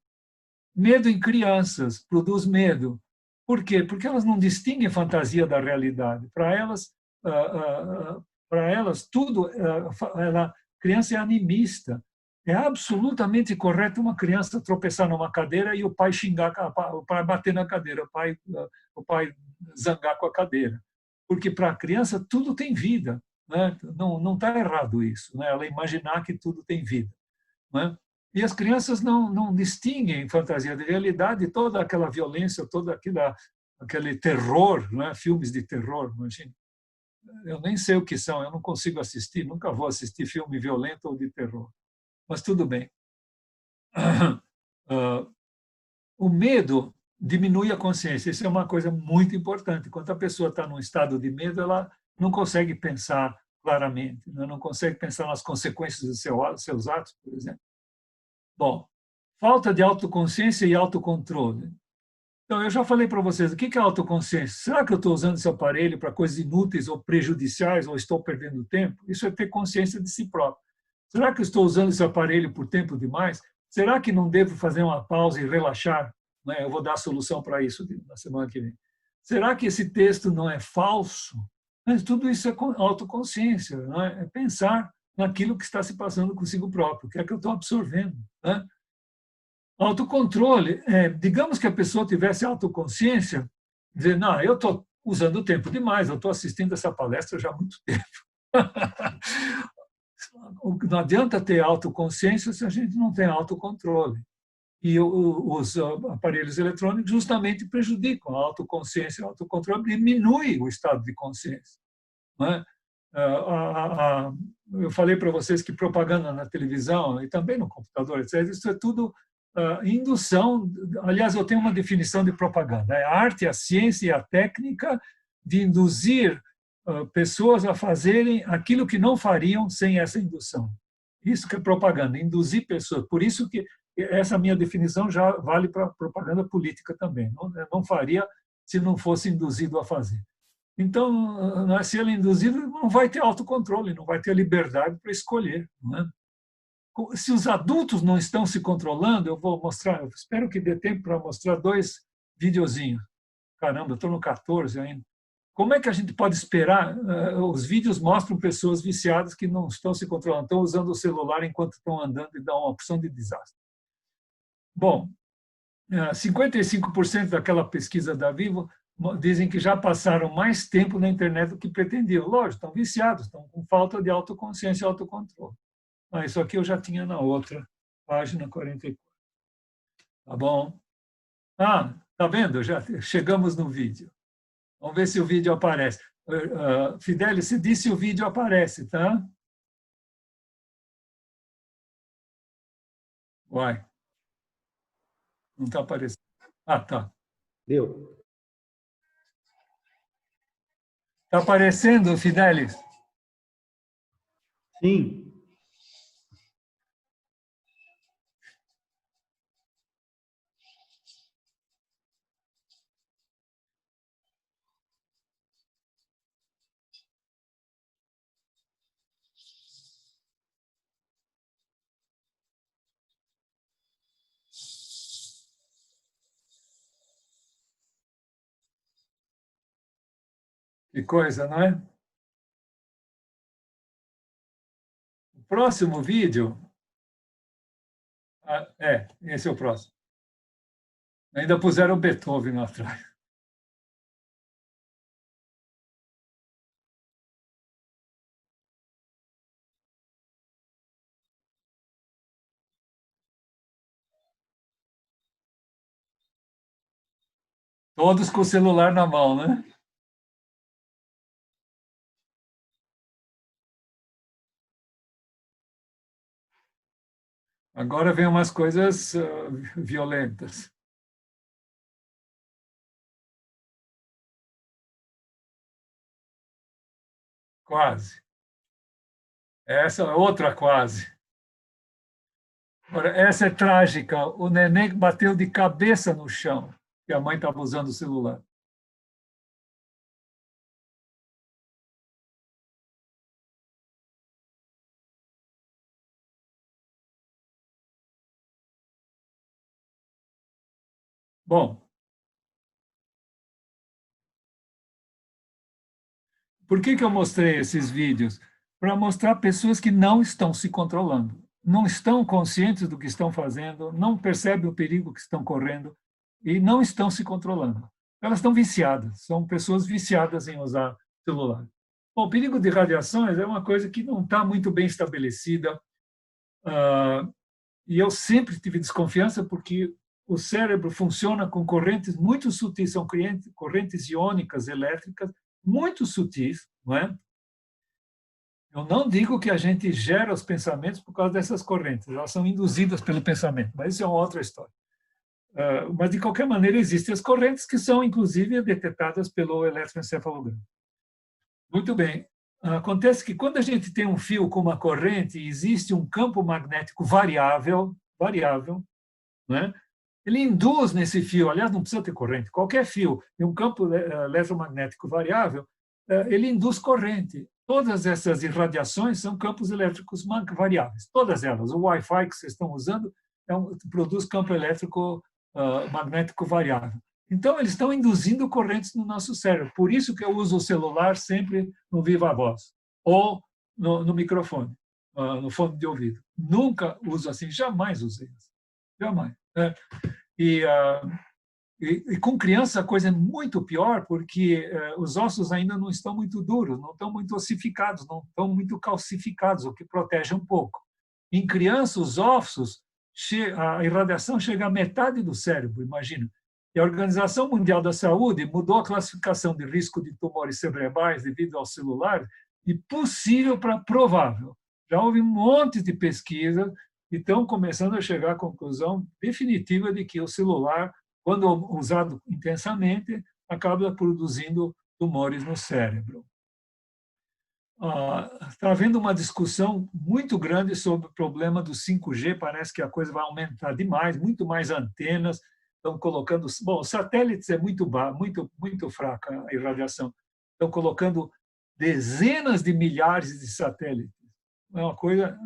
Medo em crianças produz medo. Por quê? Porque elas não distinguem fantasia da realidade. Para elas tudo, criança é animista. É absolutamente correto uma criança tropeçar numa cadeira e o pai xingar, o pai bater na cadeira, o pai zangar com a cadeira. Porque para a criança tudo tem vida. Né? Não está errado isso, né? Ela imaginar que tudo tem vida. Né? E as crianças não distinguem fantasia de realidade, toda aquela violência, todo aquele terror, né? Filmes de terror, imagina. Eu nem sei o que são, eu não consigo assistir, nunca vou assistir filme violento ou de terror. Mas tudo bem. O medo diminui a consciência, isso é uma coisa muito importante. Quando a pessoa está num estado de medo, ela não consegue pensar claramente, não consegue pensar nas consequências dos seus atos, por exemplo. Bom, falta de autoconsciência e autocontrole. Então, eu já falei para vocês, o que é autoconsciência? Será que eu estou usando esse aparelho para coisas inúteis ou prejudiciais, ou estou perdendo tempo? Isso é ter consciência de si próprio. Será que eu estou usando esse aparelho por tempo demais? Será que não devo fazer uma pausa e relaxar? Eu vou dar a solução para isso na semana que vem. Será que esse texto não é falso? Mas tudo isso é autoconsciência, não é? É pensar naquilo que está se passando consigo próprio, o que é que eu estou absorvendo. Né? Autocontrole, digamos que a pessoa tivesse autoconsciência, dizer, não, eu estou usando o tempo demais, eu estou assistindo essa palestra já há muito tempo. Não adianta ter autoconsciência se a gente não tem autocontrole. E os aparelhos eletrônicos justamente prejudicam a autoconsciência, o autocontrole diminui o estado de consciência. Não é? Eu falei para vocês que propaganda na televisão e também no computador, etc., isso é tudo indução. Aliás, eu tenho uma definição de propaganda: é a arte, a ciência e a técnica de induzir pessoas a fazerem aquilo que não fariam sem essa indução. Isso que é propaganda, induzir pessoas. Por isso que essa minha definição já vale para propaganda política também. Não faria se não fosse induzido a fazer. Então, se ele é induzido, não vai ter autocontrole, não vai ter liberdade para escolher. Não é? Se os adultos não estão se controlando, eu vou mostrar, eu espero que dê tempo para mostrar 2 videozinhos. Caramba, eu estou no 14 ainda. Como é que a gente pode esperar? Os vídeos mostram pessoas viciadas que não estão se controlando, estão usando o celular enquanto estão andando e dá uma opção de desastre. Bom, 55% daquela pesquisa da Vivo dizem que já passaram mais tempo na internet do que pretendiam. Lógico, estão viciados, estão com falta de autoconsciência e autocontrole. Isso aqui eu já tinha na outra, página 44. Tá bom? Tá vendo? Já chegamos no vídeo. Vamos ver se o vídeo aparece. Fidelis, se disse o vídeo aparece, tá? Uai, não está aparecendo. Ah, tá. Deu. Está aparecendo, Fidelis? Sim. Que coisa, não é? O próximo vídeo... esse é o próximo. Ainda puseram Beethoven lá atrás. Todos com o celular na mão, né? Agora vem umas coisas violentas. Quase. Essa é outra quase. Agora, essa é trágica. O neném bateu de cabeça no chão, e a mãe estava usando o celular. Bom, por que eu mostrei esses vídeos? Para mostrar pessoas que não estão se controlando, não estão conscientes do que estão fazendo, não percebem o perigo que estão correndo e não estão se controlando. Elas estão viciadas, são pessoas viciadas em usar celular. Bom, o perigo de radiações é uma coisa que não está muito bem estabelecida, e eu sempre tive desconfiança porque o cérebro funciona com correntes muito sutis, são correntes iônicas elétricas muito sutis, não é? Eu não digo que a gente gera os pensamentos por causa dessas correntes, elas são induzidas pelo pensamento, mas isso é uma outra história. Mas, de qualquer maneira, existem as correntes que são, inclusive, detectadas pelo eletroencefalograma. Muito bem. Acontece que quando a gente tem um fio com uma corrente, existe um campo magnético variável, né? Ele induz nesse fio, aliás, não precisa ter corrente, qualquer fio e um campo eletromagnético variável, ele induz corrente. Todas essas irradiações são campos elétricos variáveis, todas elas. O Wi-Fi que vocês estão usando produz campo elétrico magnético variável. Então, eles estão induzindo correntes no nosso cérebro. Por isso que eu uso o celular sempre no viva voz ou no microfone, no fone de ouvido. Nunca uso assim, jamais usei assim. Jamais. Né? E, com criança a coisa é muito pior, porque os ossos ainda não estão muito duros, não estão muito ossificados, não estão muito calcificados, o que protege um pouco. Em criança, os ossos, a irradiação chega à metade do cérebro, imagina. E a Organização Mundial da Saúde mudou a classificação de risco de tumores cerebrais devido ao celular de possível para provável. Já houve um monte de pesquisas e estão começando a chegar à conclusão definitiva de que o celular, quando usado intensamente, acaba produzindo tumores no cérebro. Está havendo uma discussão muito grande sobre o problema do 5G, parece que a coisa vai aumentar demais, muito mais antenas, estão colocando... Bom, satélites é muito fraca a irradiação, estão colocando dezenas de milhares de satélites. É uma coisa,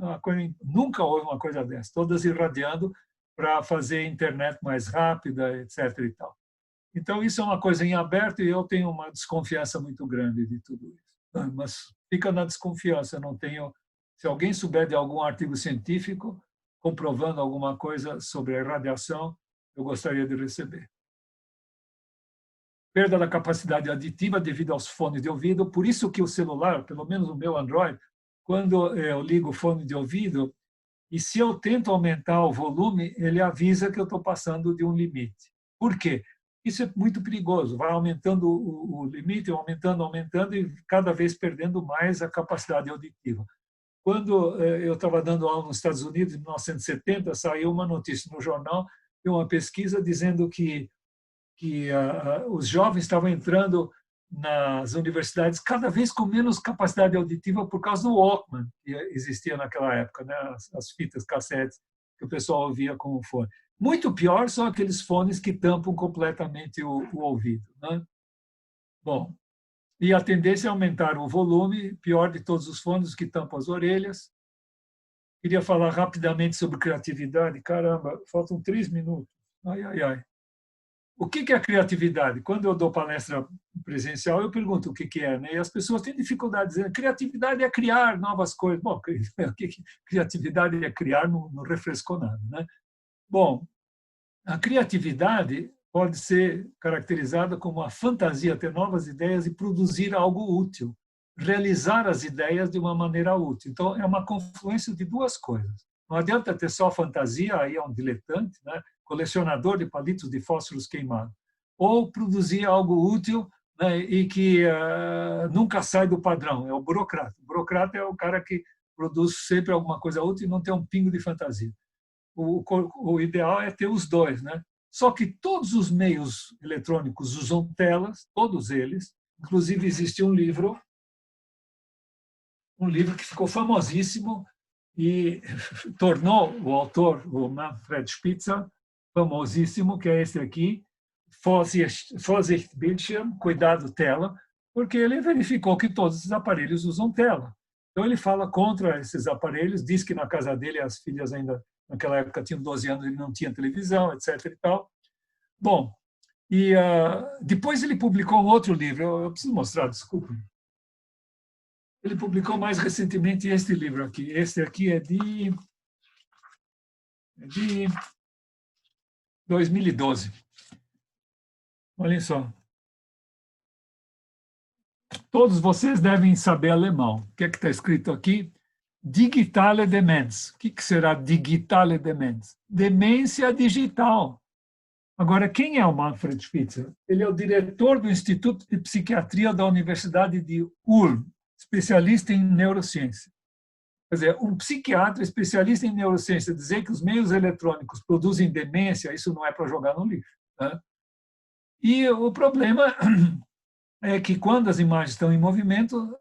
nunca houve uma coisa dessa, todas irradiando para fazer a internet mais rápida, etc. e tal. Então, isso é uma coisa em aberto e eu tenho uma desconfiança muito grande de tudo isso. Mas fica na desconfiança, não tenho... Se alguém souber de algum artigo científico comprovando alguma coisa sobre a irradiação, eu gostaria de receber. Perda da capacidade aditiva devido aos fones de ouvido, por isso que o celular, pelo menos o meu Android, quando eu ligo o fone de ouvido, e se eu tento aumentar o volume, ele avisa que eu estou passando de um limite. Por quê? Isso é muito perigoso, vai aumentando o limite, aumentando, e cada vez perdendo mais a capacidade auditiva. Quando eu estava dando aula nos Estados Unidos, em 1970, saiu uma notícia no jornal de uma pesquisa dizendo que os jovens estavam entrando nas universidades cada vez com menos capacidade auditiva por causa do Walkman, que existia naquela época, né? As fitas cassetes que o pessoal ouvia com o fone. Muito pior são aqueles fones que tampam completamente o ouvido, né? Bom, e a tendência é aumentar o volume, pior de todos os fones que tampam as orelhas. Queria falar rapidamente sobre criatividade. Caramba, faltam 3 minutos. Ai, ai, ai. O que é a criatividade? Quando eu dou palestra presencial, eu pergunto o que é, né? E as pessoas têm dificuldade dizendo criatividade é criar novas coisas. Bom, criatividade é criar, não refrescou nada, né? Bom, a criatividade pode ser caracterizada como a fantasia, ter novas ideias e produzir algo útil, realizar as ideias de uma maneira útil. Então, é uma confluência de duas coisas. Não adianta ter só fantasia, aí é um diletante, né? Colecionador de palitos de fósforos queimados. Ou produzir algo útil, né? E que nunca sai do padrão, é o burocrata. O burocrata é o cara que produz sempre alguma coisa útil e não tem um pingo de fantasia. O ideal é ter os dois, né? Só que todos os meios eletrônicos usam telas, todos eles. Inclusive existe um livro que ficou famosíssimo e tornou o autor, o Manfred Spitzer, famosíssimo, que é esse aqui, Vorsicht Bildschirm, cuidado tela, porque ele verificou que todos os aparelhos usam tela. Então ele fala contra esses aparelhos, diz que na casa dele as filhas ainda naquela época tinham 12 anos, ele não tinha televisão, etc. e tal. Bom, e depois ele publicou um outro livro, eu preciso mostrar, desculpe. Ele publicou mais recentemente este livro aqui. Este aqui é de 2012. Olhem só. Todos vocês devem saber alemão. O que é que está escrito aqui? Digitale Demenz. O que será digitale Demenz? Demência digital. Agora, quem é o Manfred Spitzer? Ele é o diretor do Instituto de Psiquiatria da Universidade de Ulm, especialista em neurociência. Quer dizer, um psiquiatra especialista em neurociência dizer que os meios eletrônicos produzem demência, isso não é para jogar no lixo. Né? E o problema é que quando as imagens estão em movimento,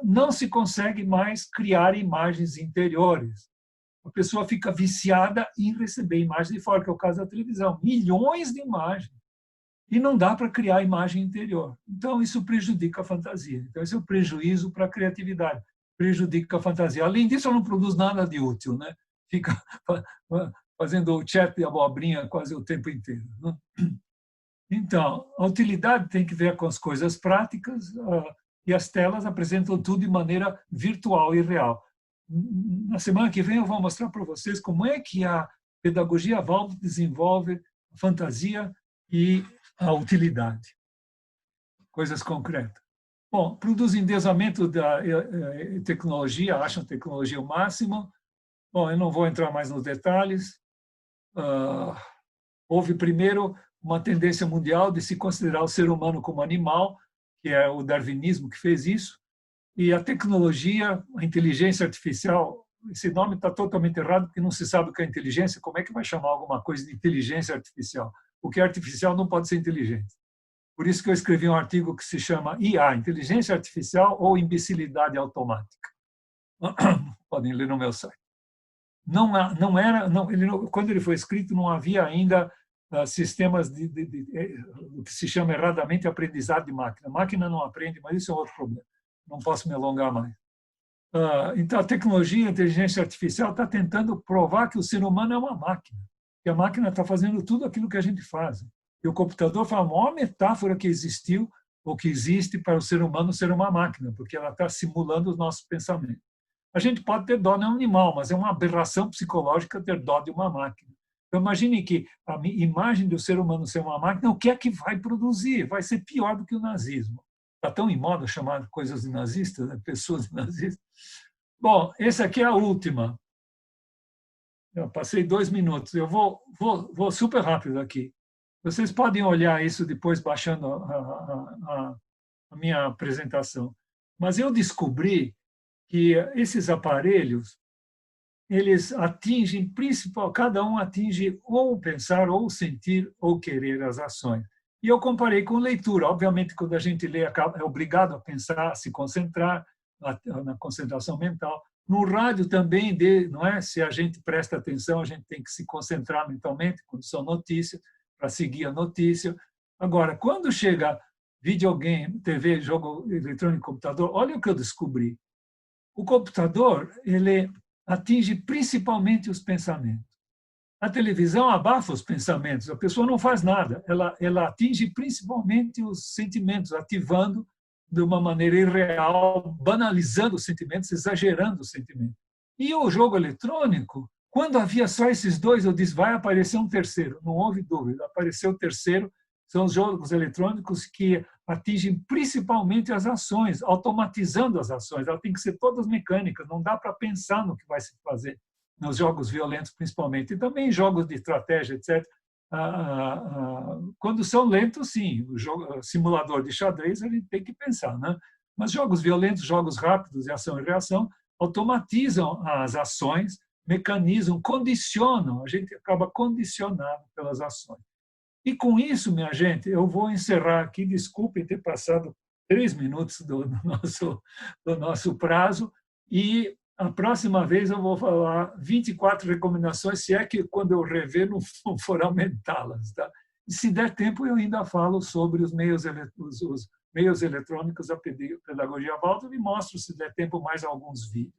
não se consegue mais criar imagens interiores. A pessoa fica viciada em receber imagens de fora, que é o caso da televisão. Milhões de imagens. E não dá para criar imagem interior. Então, isso prejudica a fantasia. Então, esse é o prejuízo para a criatividade. Prejudica a fantasia. Além disso, ela não produz nada de útil, né? Fica fazendo o chat de abobrinha quase o tempo inteiro. Né? Então, a utilidade tem que ver com as coisas práticas e as telas apresentam tudo de maneira virtual e real. Na semana que vem eu vou mostrar para vocês como é que a pedagogia Waldorf desenvolve a fantasia e a utilidade. Coisas concretas. Bom, produz endeusamento da tecnologia, acham tecnologia o máximo. Bom, eu não vou entrar mais nos detalhes. Houve primeiro uma tendência mundial de se considerar o ser humano como animal, que é o darwinismo que fez isso. E a tecnologia, a inteligência artificial, esse nome está totalmente errado, porque não se sabe o que é inteligência, como é que vai chamar alguma coisa de inteligência artificial? O que é artificial não pode ser inteligente. Por isso que eu escrevi um artigo que se chama IA, Inteligência Artificial ou Imbecilidade Automática. Podem ler no meu site. Quando ele foi escrito, não havia ainda sistemas de o que se chama erradamente aprendizado de máquina. A máquina não aprende, mas isso é outro problema. Não posso me alongar mais. Então, a tecnologia, a inteligência artificial está tentando provar que o ser humano é uma máquina, que a máquina está fazendo tudo aquilo que a gente faz. E o computador foi a maior metáfora que existiu ou que existe para o ser humano ser uma máquina, porque ela está simulando os nossos pensamentos. A gente pode ter dó de um animal, mas é uma aberração psicológica ter dó de uma máquina. Então, imagine que a imagem do ser humano ser uma máquina, o que é que vai produzir? Vai ser pior do que o nazismo. Está tão em moda chamar coisas de nazistas, né? Pessoas de nazistas. Bom, essa aqui é a última. Eu passei 2 minutos. Eu vou super rápido aqui. Vocês podem olhar isso depois baixando a minha apresentação. Mas eu descobri que esses aparelhos, eles atingem, cada um atinge ou pensar, ou sentir, ou querer as ações. E eu comparei com leitura. Obviamente, quando a gente lê, é obrigado a pensar, a se concentrar, na concentração mental. No rádio também, não é? Se a gente presta atenção, a gente tem que se concentrar mentalmente, quando são notícias, para seguir a notícia. Agora, quando chega videogame, TV, jogo eletrônico, computador, olha o que eu descobri. O computador, ele atinge principalmente os pensamentos. A televisão abafa os pensamentos, a pessoa não faz nada, ela atinge principalmente os sentimentos, ativando de uma maneira irreal, banalizando os sentimentos, exagerando os sentimentos. E o jogo eletrônico, quando havia só esses dois, eu disse, vai aparecer um terceiro. Não houve dúvida, apareceu o terceiro, são os jogos eletrônicos que atingem principalmente as ações, automatizando as ações. Elas têm que ser todas mecânicas, não dá para pensar no que vai se fazer, nos jogos violentos principalmente, e também jogos de estratégia, etc. Quando são lentos, sim, o simulador de xadrez a gente tem que pensar, né? Mas jogos violentos, jogos rápidos de ação e reação, automatizam as ações, mecanizam, condicionam, a gente acaba condicionado pelas ações. E com isso, minha gente, eu vou encerrar aqui, desculpem ter passado 3 minutos do nosso prazo, e a próxima vez eu vou falar 24 recomendações, se é que quando eu rever não for aumentá-las. Tá? E se der tempo, eu ainda falo sobre os meios eletrônicos da pedagogia Waldorf e mostro, se der tempo, mais alguns vídeos.